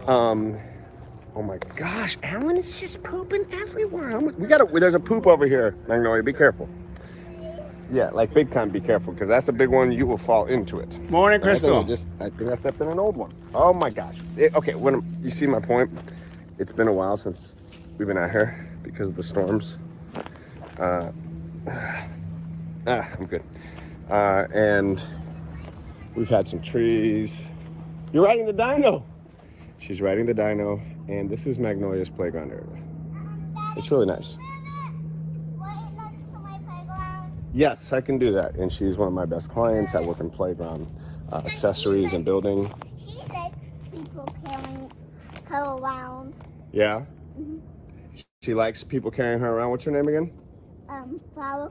Oh my gosh, Alan is just pooping everywhere. There's a poop over here, Magnolia, be careful. Yeah, like big time. Be careful, because that's a big one. You will fall into it. Morning, And Crystal. I think I stepped in an old one. Oh my gosh. Okay, you see my point? It's been a while since we've been out here because of the storms. I'm good. And we've had some trees. You're riding the Dino. She's riding the Dino, and this is Magnolia's playground area. It's really nice. Yes, I can do that. And she's one of my best clients. I work in playground accessories and building. She likes people carrying her around. Yeah? Mm-hmm. She likes people carrying her around. What's her name again? Flower.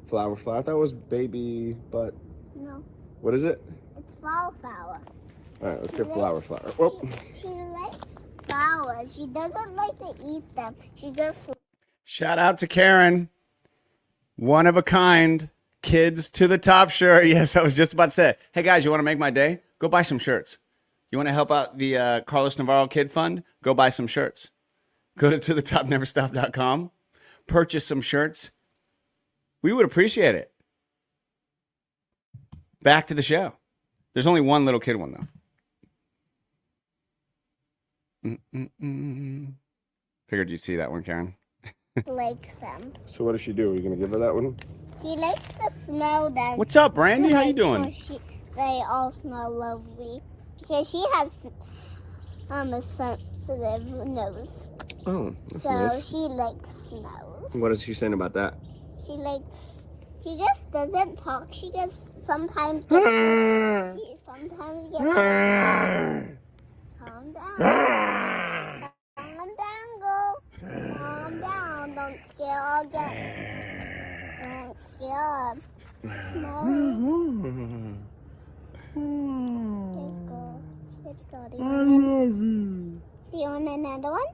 Flower. I thought it was Baby, but No, what is it? it's flower. All right, let's get Flower. Well, She likes flowers. She doesn't like to eat them. She just. Shout out to Karen. One of a kind. Kids to the top shirt. Yes, I was just about to say, hey guys, you want to make my day? Go buy some shirts. You want to help out the Carlos Navarro Kid Fund? Go buy some shirts. Go to thetopneverstop.com. Purchase some shirts. We would appreciate it. Back to the show. There's only one little kid one, though. Figured you'd see that one, Karen. Likes them. so what does she do? Are you going to give her that one? She likes to smell them. What's up, Brandy? How you doing? They all smell lovely because she has a sensitive nose, Oh, that's so nice. she likes smells. What is she saying about that? She just doesn't talk. She just sometimes gets. She sometimes gets. Calm down. Calm down, girl. Calm down. Don't scare our guests. Don't scare them. No. Good girl. Do you want another one?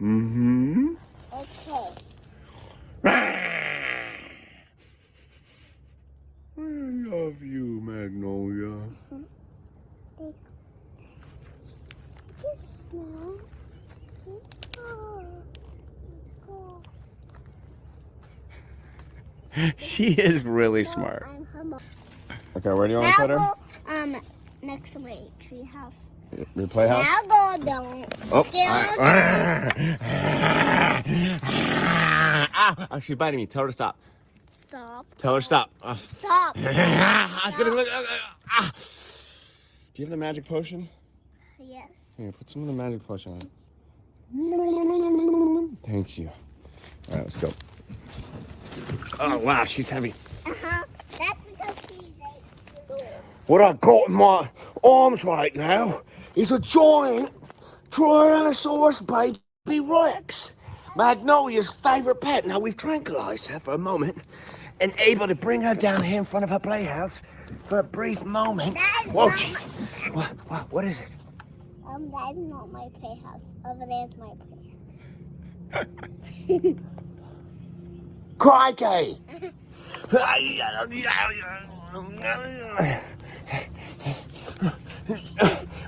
Mm-hmm. Okay. I love you, Magnolia. Smell. She is really smart. I'm her mom. Okay, where do you want to put her? Now go next to my tree house. Your playhouse? Now go down. Oh, Still oh, she's biting me. Tell her to stop. Stop. Tell her stop. Stop. I was gonna look. Do you have the magic potion? Yes. Here, put some of the magic potion on. Thank you. All right, let's go. Oh wow, she's heavy. Uh-huh. That's because she's like. What I got in my arms right now is a giant Tyrannosaurus baby Rex. Magnolia's favorite pet. Now we've tranquilized her for a moment and able to bring her down here in front of her playhouse for a brief moment. Whoa, jeez. What is it? That is not my playhouse. Over there is my playhouse. Crikey!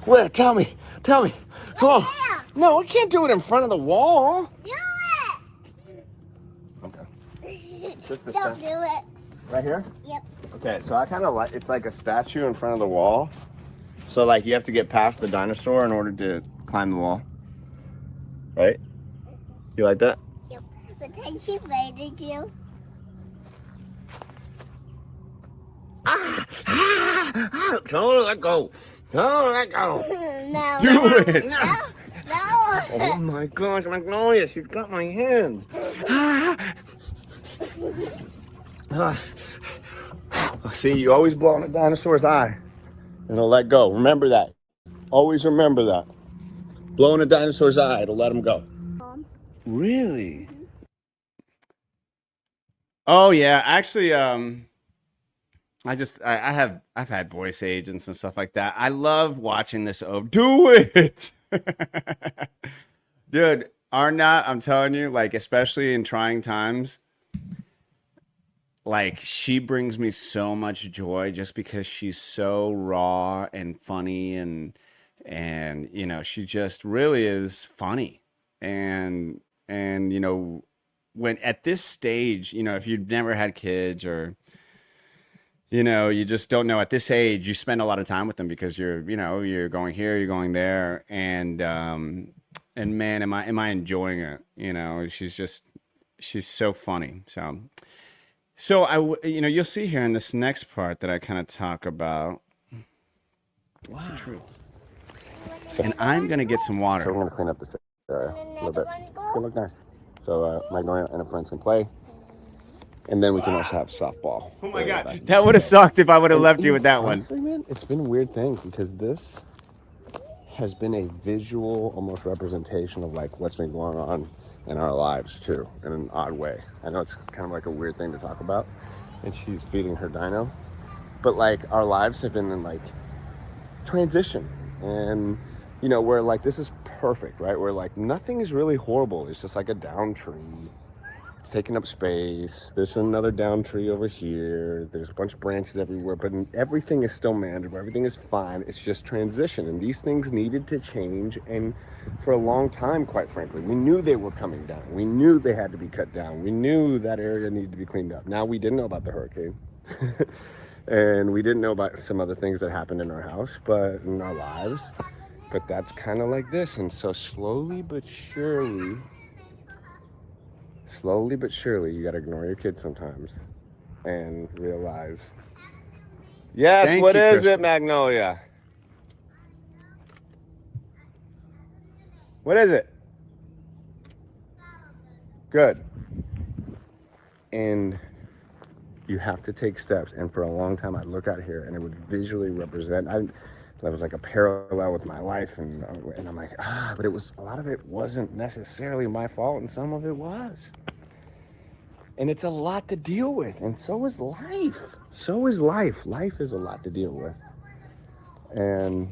Where? Tell me. Come on. No, I can't do it in front of the wall. Do Okay. it! Just a Don't do it. Right here? Yep. Okay, so I kind of like, it's like a statue in front of the wall. So like you have to get past the dinosaur in order to climb the wall. Right? You like that? Yep. But then she rated you. Tell her to let go. Tell her to let go. No. Do it. No. Oh my gosh, Magnolia, she's got my hand. See, you always blow on a dinosaur's eye and it'll let go. Remember that. Always remember that. Blow in a dinosaur's eye, it'll let him go. Really? Oh yeah, actually, I've had voice agents and stuff like that. I love watching this over. Do it, dude. Arnott, I'm telling you, like especially in trying times, like she brings me so much joy just because she's so raw and funny and you know she just really is funny and you know when at this stage, you know, if you've never had kids or, you know, you just don't know at this age, you spend a lot of time with them because you're, you know, you're going here, you're going there. And man, am I enjoying it? You know, she's so funny. So you know, you'll see here in this next part that I kind of talk about. What's the truth? And I'm going to get some water. So we're gonna clean up this area a little bit. It's gonna look nice. So Magnolia and her friends can play. And then we can also have softball. Oh my God, that would have sucked if I would have left you with that one. Honestly, man, it's been a weird thing because this has been a visual, almost representation of like what's been going on in our lives too, in an odd way. I know it's kind of like a weird thing to talk about, and she's feeding her Dino, but like our lives have been in like transition, and you know, where like this is perfect, right? Where like nothing is really horrible. It's just like a down tree. It's taking up space. There's another down tree over here. There's a bunch of branches everywhere, but everything is still manageable. Everything is fine. It's just transition. And these things needed to change. And for a long time, quite frankly, we knew they were coming down. We knew they had to be cut down. We knew that area needed to be cleaned up. Now, we didn't know about the hurricane. And we didn't know about some other things that happened in our house, but in our lives. But that's kind of like this. And so slowly but surely, you got to ignore your kids sometimes and realize, yes, Thank what you, is Crystal. it, Magnolia? What is it? Good. And you have to take steps. And for a long time, I'd look out here and it would visually represent, that was like a parallel with my life. And I'm like, but it was, a lot of it wasn't necessarily my fault. And some of it was. And it's a lot to deal with. And so is life. So is life. Life is a lot to deal with. And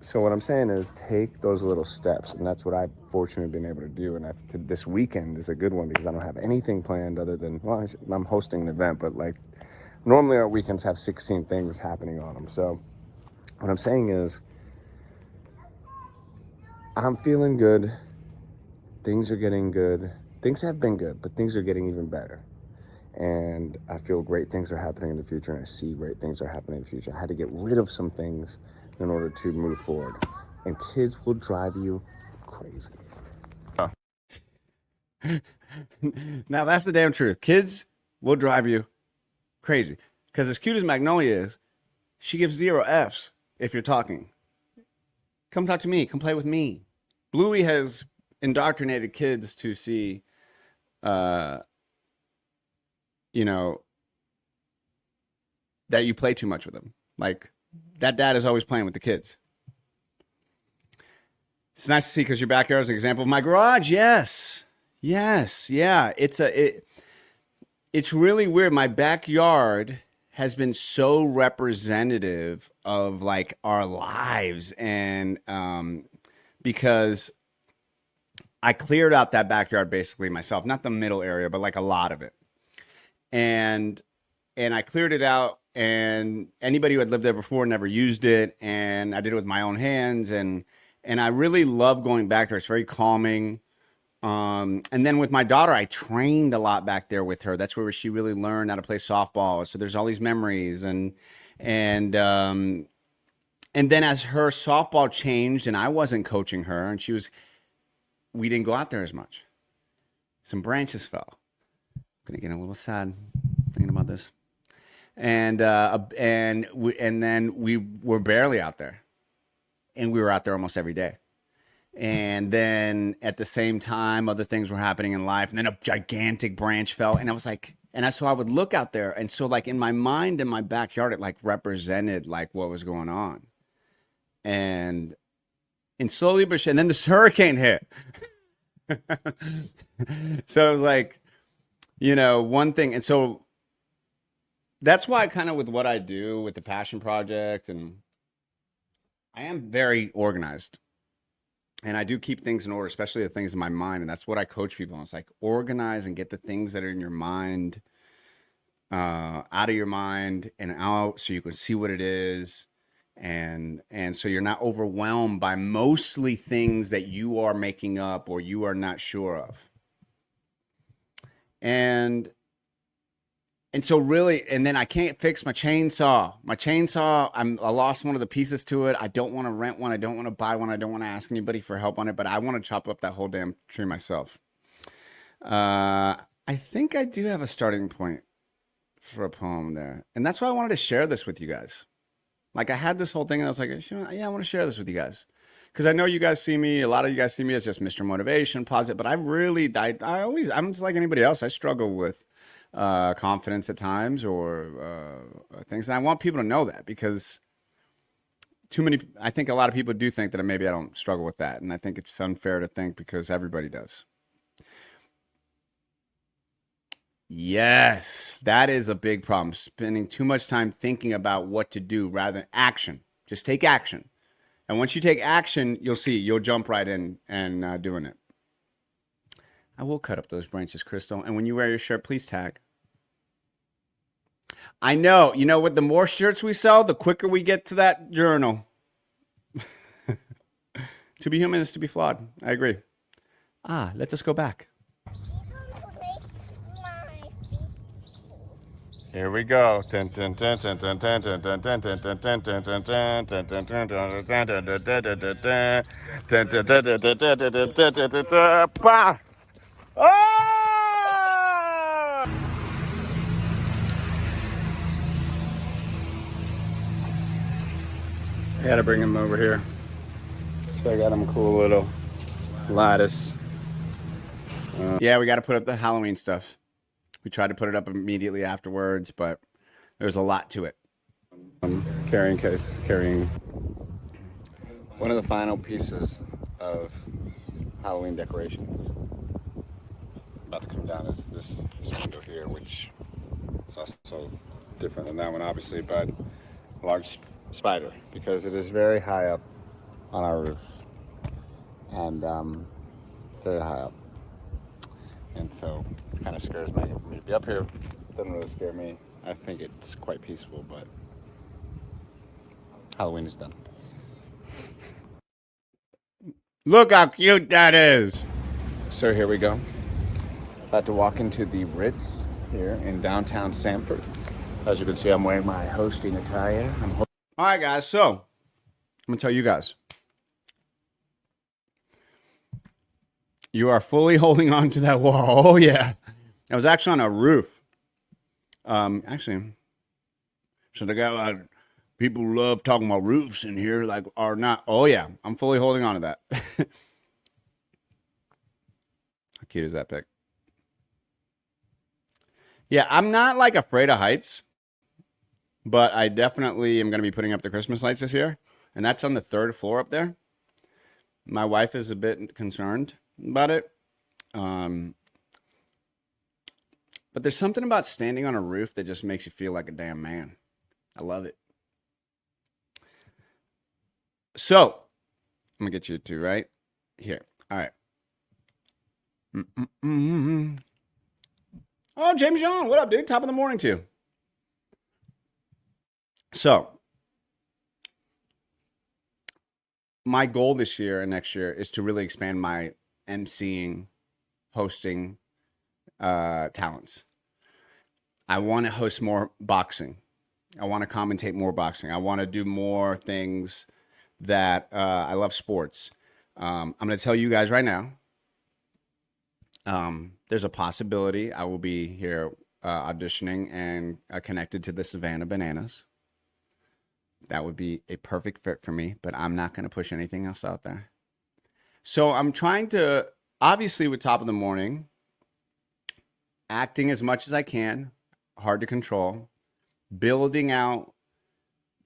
so what I'm saying is take those little steps. And that's what I've fortunately been able to do. And this weekend is a good one because I don't have anything planned other than, well, I'm hosting an event, but like normally our weekends have 16 things happening on them. So what I'm saying is I'm feeling good. Things are getting good. Things have been good, but things are getting even better. And I feel great things are happening in the future, and I see great things are happening in the future. I had to get rid of some things in order to move forward. And kids will drive you crazy. Now that's the damn truth. Kids will drive you crazy. Because as cute as Magnolia is, she gives 0 Fs if you're talking. Come talk to me. Come play with me. Bluey has indoctrinated kids to see, you know, that you play too much with them. Like, that dad is always playing with the kids. It's nice to see because your backyard is an example of my garage. Yes. Yes. Yeah. It's really weird. My backyard has been so representative of like our lives. And because I cleared out that backyard basically myself, not the middle area, but like a lot of it. And I cleared it out, and anybody who had lived there before never used it. And I did it with my own hands. And I really love going back there. It's very calming. And then with my daughter, I trained a lot back there with her. That's where she really learned how to play softball. So there's all these memories. And then as her softball changed and I wasn't coaching her and we didn't go out there as much. Some branches fell. I'm gonna get a little sad thinking about this. And then we were barely out there, and we were out there almost every day. And then at the same time, other things were happening in life. And then a gigantic branch fell, and I was like, so I would look out there, and so like in my mind, in my backyard, it like represented like what was going on. And slowly but surely, and then this hurricane hit. So it was like, you know, one thing. And so that's why kind of with what I do with the Passion Project, and I am very organized. And I do keep things in order, especially the things in my mind. And that's what I coach people on. It's like organize and get the things that are in your mind out of your mind and out so you can see what it is. And so you're not overwhelmed by mostly things that you are making up or you are not sure of. And so really, and then I can't fix my chainsaw. I lost one of the pieces to it. I don't want to rent one. I don't want to buy one. I don't want to ask anybody for help on it, but I want to chop up that whole damn tree myself. I think I do have a starting point for a poem there. And that's why I wanted to share this with you guys. Like I had this whole thing and I was like, yeah, I want to share this with you guys. Because I know you guys see me, a lot of you guys see me as just Mr. Motivation, positive, but I'm just like anybody else. I struggle with confidence at times or things. And I want people to know that because I think a lot of people do think that maybe I don't struggle with that. And I think it's unfair to think because everybody does. Yes, that is a big problem. Spending too much time thinking about what to do rather than action. Just take action. And once you take action, you'll see, you'll jump right in and doing it. I will cut up those branches, Crystal. And when you wear your shirt, please tag. I know. You know what? The more shirts we sell, the quicker we get to that journal. To be human is to be flawed. I agree. Let us go back. Here we go. I gotta bring him over here. So I got him a cool little lattice. Yeah, we gotta put up the Halloween stuff. We tried to put it up immediately afterwards, but there's a lot to it. Carrying one of the final pieces of Halloween decorations. About to come down is this window here, which is also different than that one, obviously, but a large spider because it is very high up on our roof and very high up. And so it kind of scares me for me to be up here. It doesn't really scare me. I think it's quite peaceful, but Halloween is done. Look how cute that is. So here we go. About to walk into the Ritz here in downtown Sanford. As you can see, I'm wearing my hosting attire. All right, guys. So I'm going to tell you guys. You are fully holding on to that wall. Oh, yeah. I was actually on a roof. Actually, so they got a lot of people who love talking about roofs in here, like, are not. Oh, yeah. I'm fully holding on to that. How cute is that pic? Yeah, I'm not, like, afraid of heights, but I definitely am going to be putting up the Christmas lights this year, and that's on the 3rd floor up there. My wife is a bit concerned about it. But there's something about standing on a roof that just makes you feel like a damn man. I love it. So, I'm going to get you two right here. All right. Oh, James John, what up, dude? Top of the morning to you. So, my goal this year and next year is to really expand my emceeing, hosting talents. I want to host more boxing. I want to commentate more boxing. I want to do more things that I love sports. I'm going to tell you guys right now, there's a possibility I will be here auditioning and connected to the Savannah Bananas. That would be a perfect fit for me, but I'm not going to push anything else out there. So I'm trying to, obviously with Top of the Morning, acting as much as I can, hard to control, building out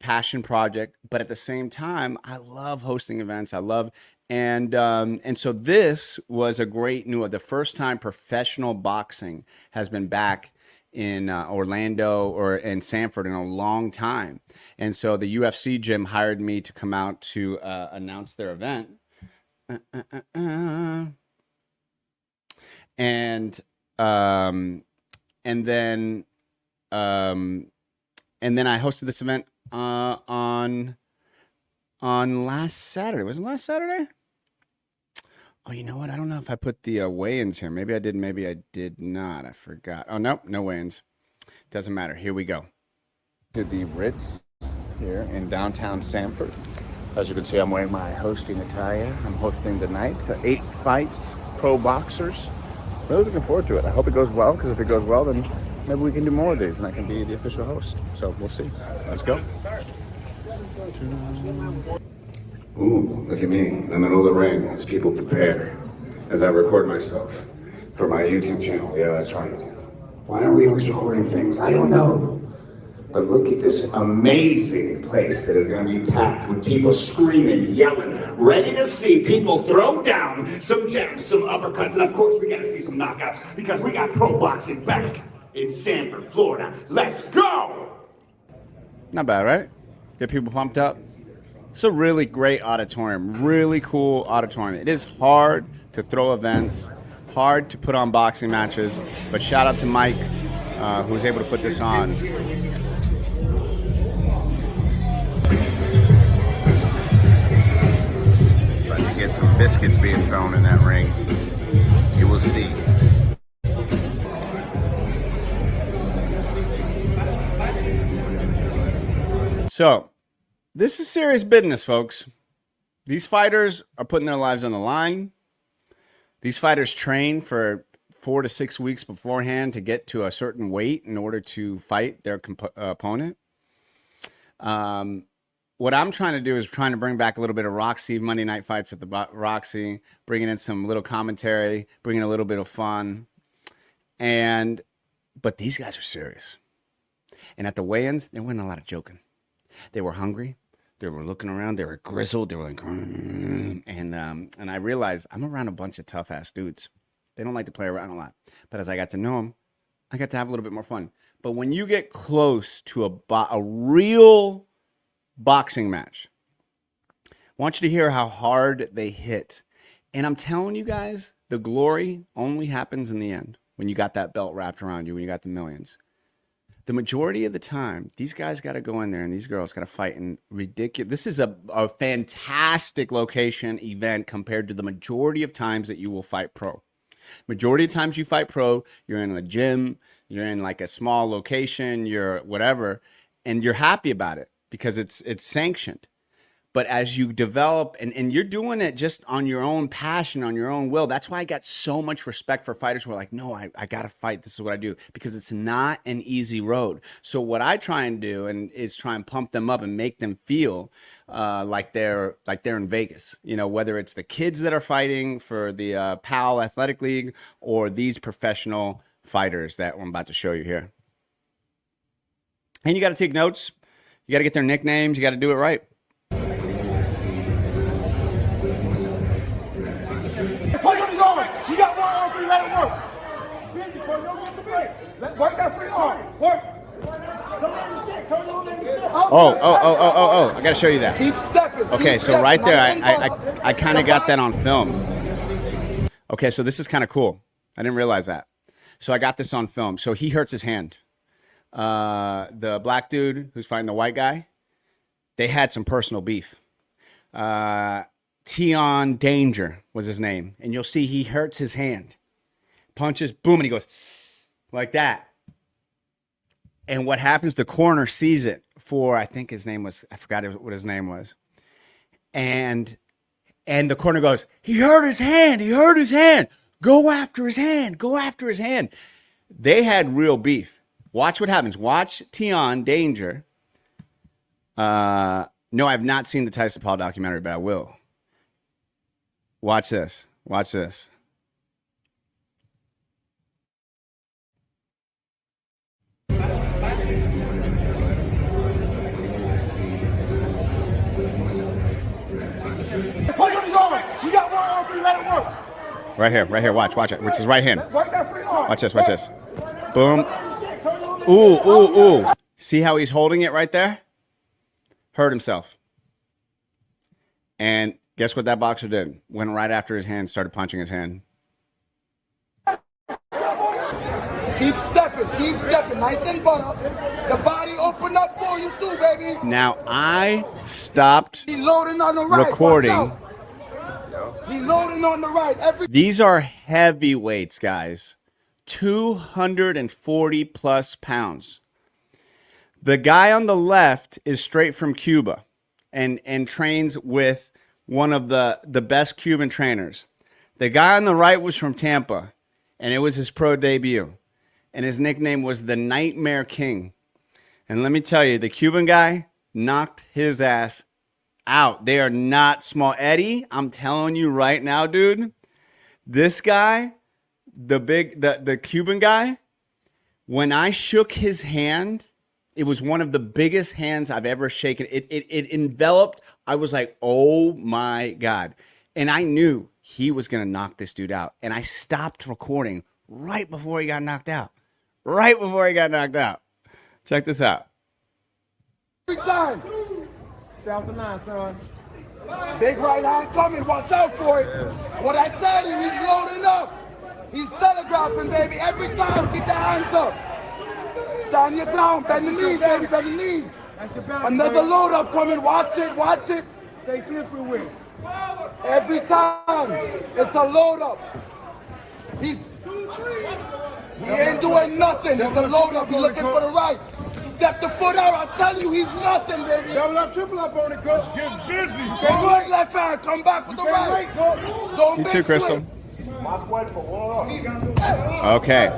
passion project, but at the same time, I love hosting events. And so this was a great the first time professional boxing has been back in Orlando or in Sanford in a long time. And so the UFC gym hired me to come out to announce their event. And then I hosted this event on last Saturday. Was it last Saturday? Oh, you know what? I don't know if I put the weigh-ins here. Maybe I did, maybe I did not. I forgot. Oh, nope, no weigh-ins. Doesn't matter. Here we go. To the Ritz here in downtown Sanford. As you can see, I'm wearing my hosting attire. I'm hosting the night. 8 fights, pro boxers. Really looking forward to it. I hope it goes well, because if it goes well, then maybe we can do more of these and I can be the official host. So we'll see. Let's go. Ooh, look at me, in the middle of the ring, as people prepare, as I record myself for my YouTube channel. Yeah, that's right. Why are we always recording things? I don't know. But look at this amazing place that is going to be packed with people screaming, yelling, ready to see people throw down some jabs, some uppercuts, and of course we got to see some knockouts because we got pro boxing back in Sanford, Florida. Let's go! Not bad, right? Get people pumped up. It's a really great auditorium, really cool auditorium. It is hard to throw events, hard to put on boxing matches, but shout out to Mike, who was able to put this on. About to get some biscuits being thrown in that ring. You will see. So, this is serious business, folks. These fighters are putting their lives on the line. These fighters train for 4 to 6 weeks beforehand to get to a certain weight in order to fight their opponent. What I'm trying to do is trying to bring back a little bit of Roxy, Monday Night Fights at the Roxy, bringing in some little commentary, bringing a little bit of fun. But these guys are serious. And at the weigh-ins, there wasn't a lot of joking. They were hungry. They were looking around. They were grizzled. They were like, and I realized I'm around a bunch of tough ass dudes. They don't like to play around a lot. But as I got to know them, I got to have a little bit more fun. But when you get close to a real boxing match, I want you to hear how hard they hit. And I'm telling you guys, the glory only happens in the end when you got that belt wrapped around you, when you got the millions. The majority of the time, these guys got to go in there and these girls got to fight in ridiculous. This is a fantastic location event compared to the majority of times that you will fight pro. Majority of times you fight pro, you're in a gym, you're in like a small location, you're whatever, and you're happy about it because it's sanctioned. But as you develop, and you're doing it just on your own passion, on your own will. That's why I got so much respect for fighters who are like, no, I got to fight. This is what I do. Because it's not an easy road. So what I try and do is try and pump them up and make them feel like they're in Vegas. You know, whether it's the kids that are fighting for the PAL Athletic League or these professional fighters that I'm about to show you here. And you got to take notes. You got to get their nicknames. You got to do it right. You got one arm free, let it work. Busy, Cody, don't get the break. Work that free arm. Work. Don't let me sit, Cody, don't let me sit. Oh, I gotta show you that. Keep stepping. Okay, so right there, I kind of got that on film. Okay, so this is kind of cool. I didn't realize that. So I got this on film. So he hurts his hand. The black dude who's fighting the white guy, they had some personal beef. Tion Danger was his name. And you'll see he hurts his hand. Punches, boom, and he goes like that. And what happens, the corner sees it for, I think his name was, I forgot what his name was. And the corner goes, he hurt his hand. He hurt his hand. Go after his hand. Go after his hand. They had real beef. Watch what happens. Watch Tion Danger. No, I've not seen the Tyson Paul documentary, but I will. Watch this. Watch this. You got one arm free, let it work. Right here. Watch it. Which is right hand. Work that free arm. Watch this. Boom. Ooh. See how he's holding it right there? Hurt himself. And guess what that boxer did? Went right after his hand, started punching his hand. Keep stepping. Nice and butter. The body open up for you too, baby. Now, I stopped He loading on the right. recording. He loading on the right. These are heavyweights, guys. 240 plus pounds. The guy on the left is straight from Cuba and trains with one of the best Cuban trainers. The guy on the right was from Tampa, and it was his pro debut. And his nickname was the Nightmare King. And let me tell you, the Cuban guy knocked his ass out. They are not small. Eddie, I'm telling you right now, dude, this guy, the Cuban guy, when I shook his hand, it was one of the biggest hands I've ever shaken. It enveloped. I was like, oh my God. And I knew he was going to knock this dude out. And I stopped recording right before he got knocked out. Right before he got knocked out. Check this out. Every time. Stay off the line, son. Big right hand coming. Watch out for it. What I tell you, he's loading up. He's telegraphing, baby. Every time, keep the hands up. Stand your ground. Bend the knees, baby. Bend the knees. Another load up coming. Watch it. Watch it. Stay slippery with it. Every time, it's a load up. He ain't doing nothing. It's a load up. He's looking for the right. Step the foot out. I'm telling you, he's nothing, baby. Double up, triple up on it, coach. Get busy. Can work left hand. Come back with the right. Don't You big too, Crystal. swing. Okay.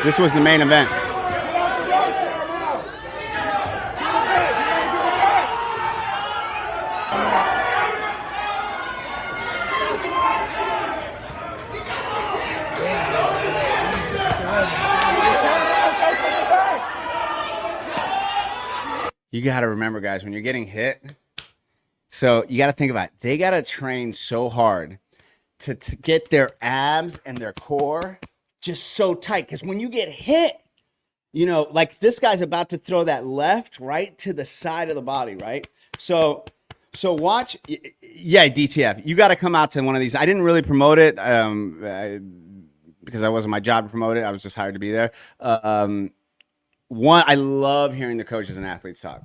This was the main event. You got to remember, guys, when you're getting hit, so you got to think about it. They got to train so hard to get their abs and their core just so tight. Because when you get hit, you know, like this guy's about to throw that left right to the side of the body, right? So watch. Yeah, DTF. You got to come out to one of these. I didn't really promote it because I wasn't my job to promote it. I was just hired to be there. One, I love hearing the coaches and athletes talk.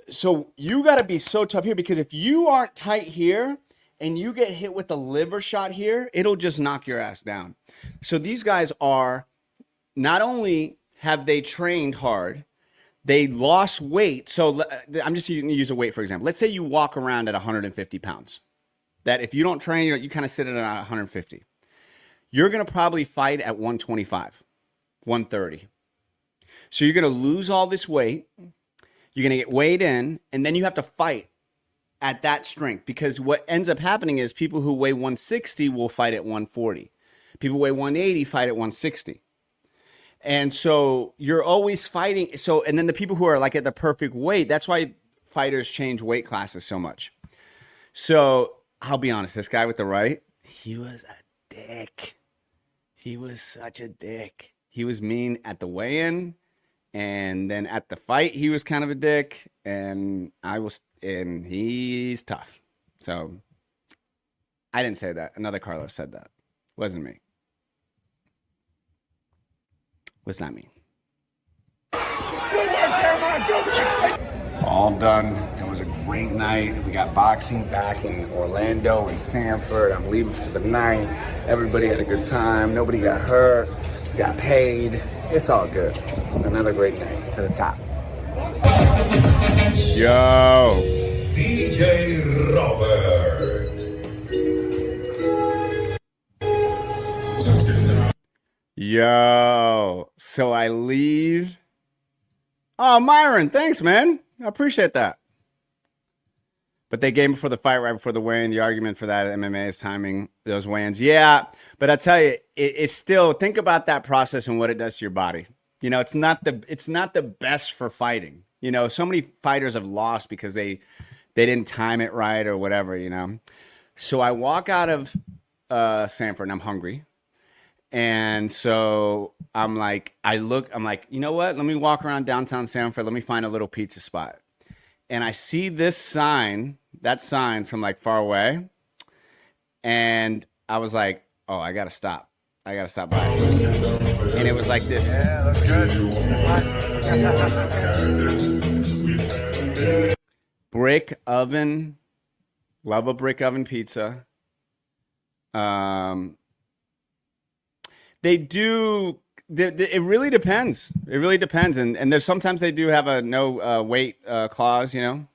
So you got to be so tough here because if you aren't tight here and you get hit with a liver shot here, it'll just knock your ass down. So these guys are, not only have they trained hard, they lost weight. So I'm just going to use a weight, for example. Let's say you walk around at 150 pounds. That if you don't train, you kind of sit at 150. You're going to probably fight at 125, 130. So you're going to lose all this weight. You're going to get weighed in, and then you have to fight at that strength because what ends up happening is people who weigh 160 will fight at 140. People who weigh 180 fight at 160. And so you're always fighting. So, and then the people who are like at the perfect weight, that's why fighters change weight classes so much. So I'll be honest, this guy with the right, he was a dick. He was such a dick. He was mean at the weigh-in. And then at the fight, he was kind of a dick, and he's tough. So I didn't say that. Another Carlos said that. Wasn't me. Was not me. All done. It was a great night. We got boxing back in Orlando and Sanford. I'm leaving for the night. Everybody had a good time. Nobody got hurt. Got paid. It's all good. Another great night to the top. Yo. DJ Robert. Yo. So I leave. Oh, Myron, thanks, man. I appreciate that. But they gave me for the fight right before the weigh-in. The argument for that at MMA is timing those weigh-ins. Yeah, but I tell you, it's still, think about that process and what it does to your body. You know, it's not the best for fighting. You know, so many fighters have lost because they didn't time it right or whatever, you know. So I walk out of Sanford and I'm hungry. And so I'm like, you know what? Let me walk around downtown Sanford. Let me find a little pizza spot. and I see this sign, that sign from like far away, and I was like, oh, I gotta stop. I gotta stop by. And it was like this. Yeah, looks good. Brick oven. Love a brick oven pizza. They do. It really depends. It really depends, and there's sometimes they do have a no wait clause. You know.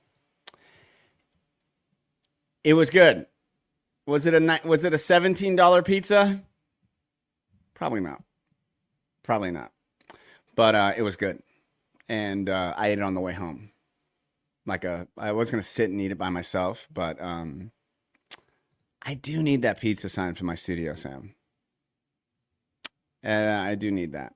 It was good. Was it a $17 pizza? Probably not. Probably not. But it was good, and I ate it on the way home. I was gonna sit and eat it by myself, but I do need that pizza sign for my studio, Sam. I do need that.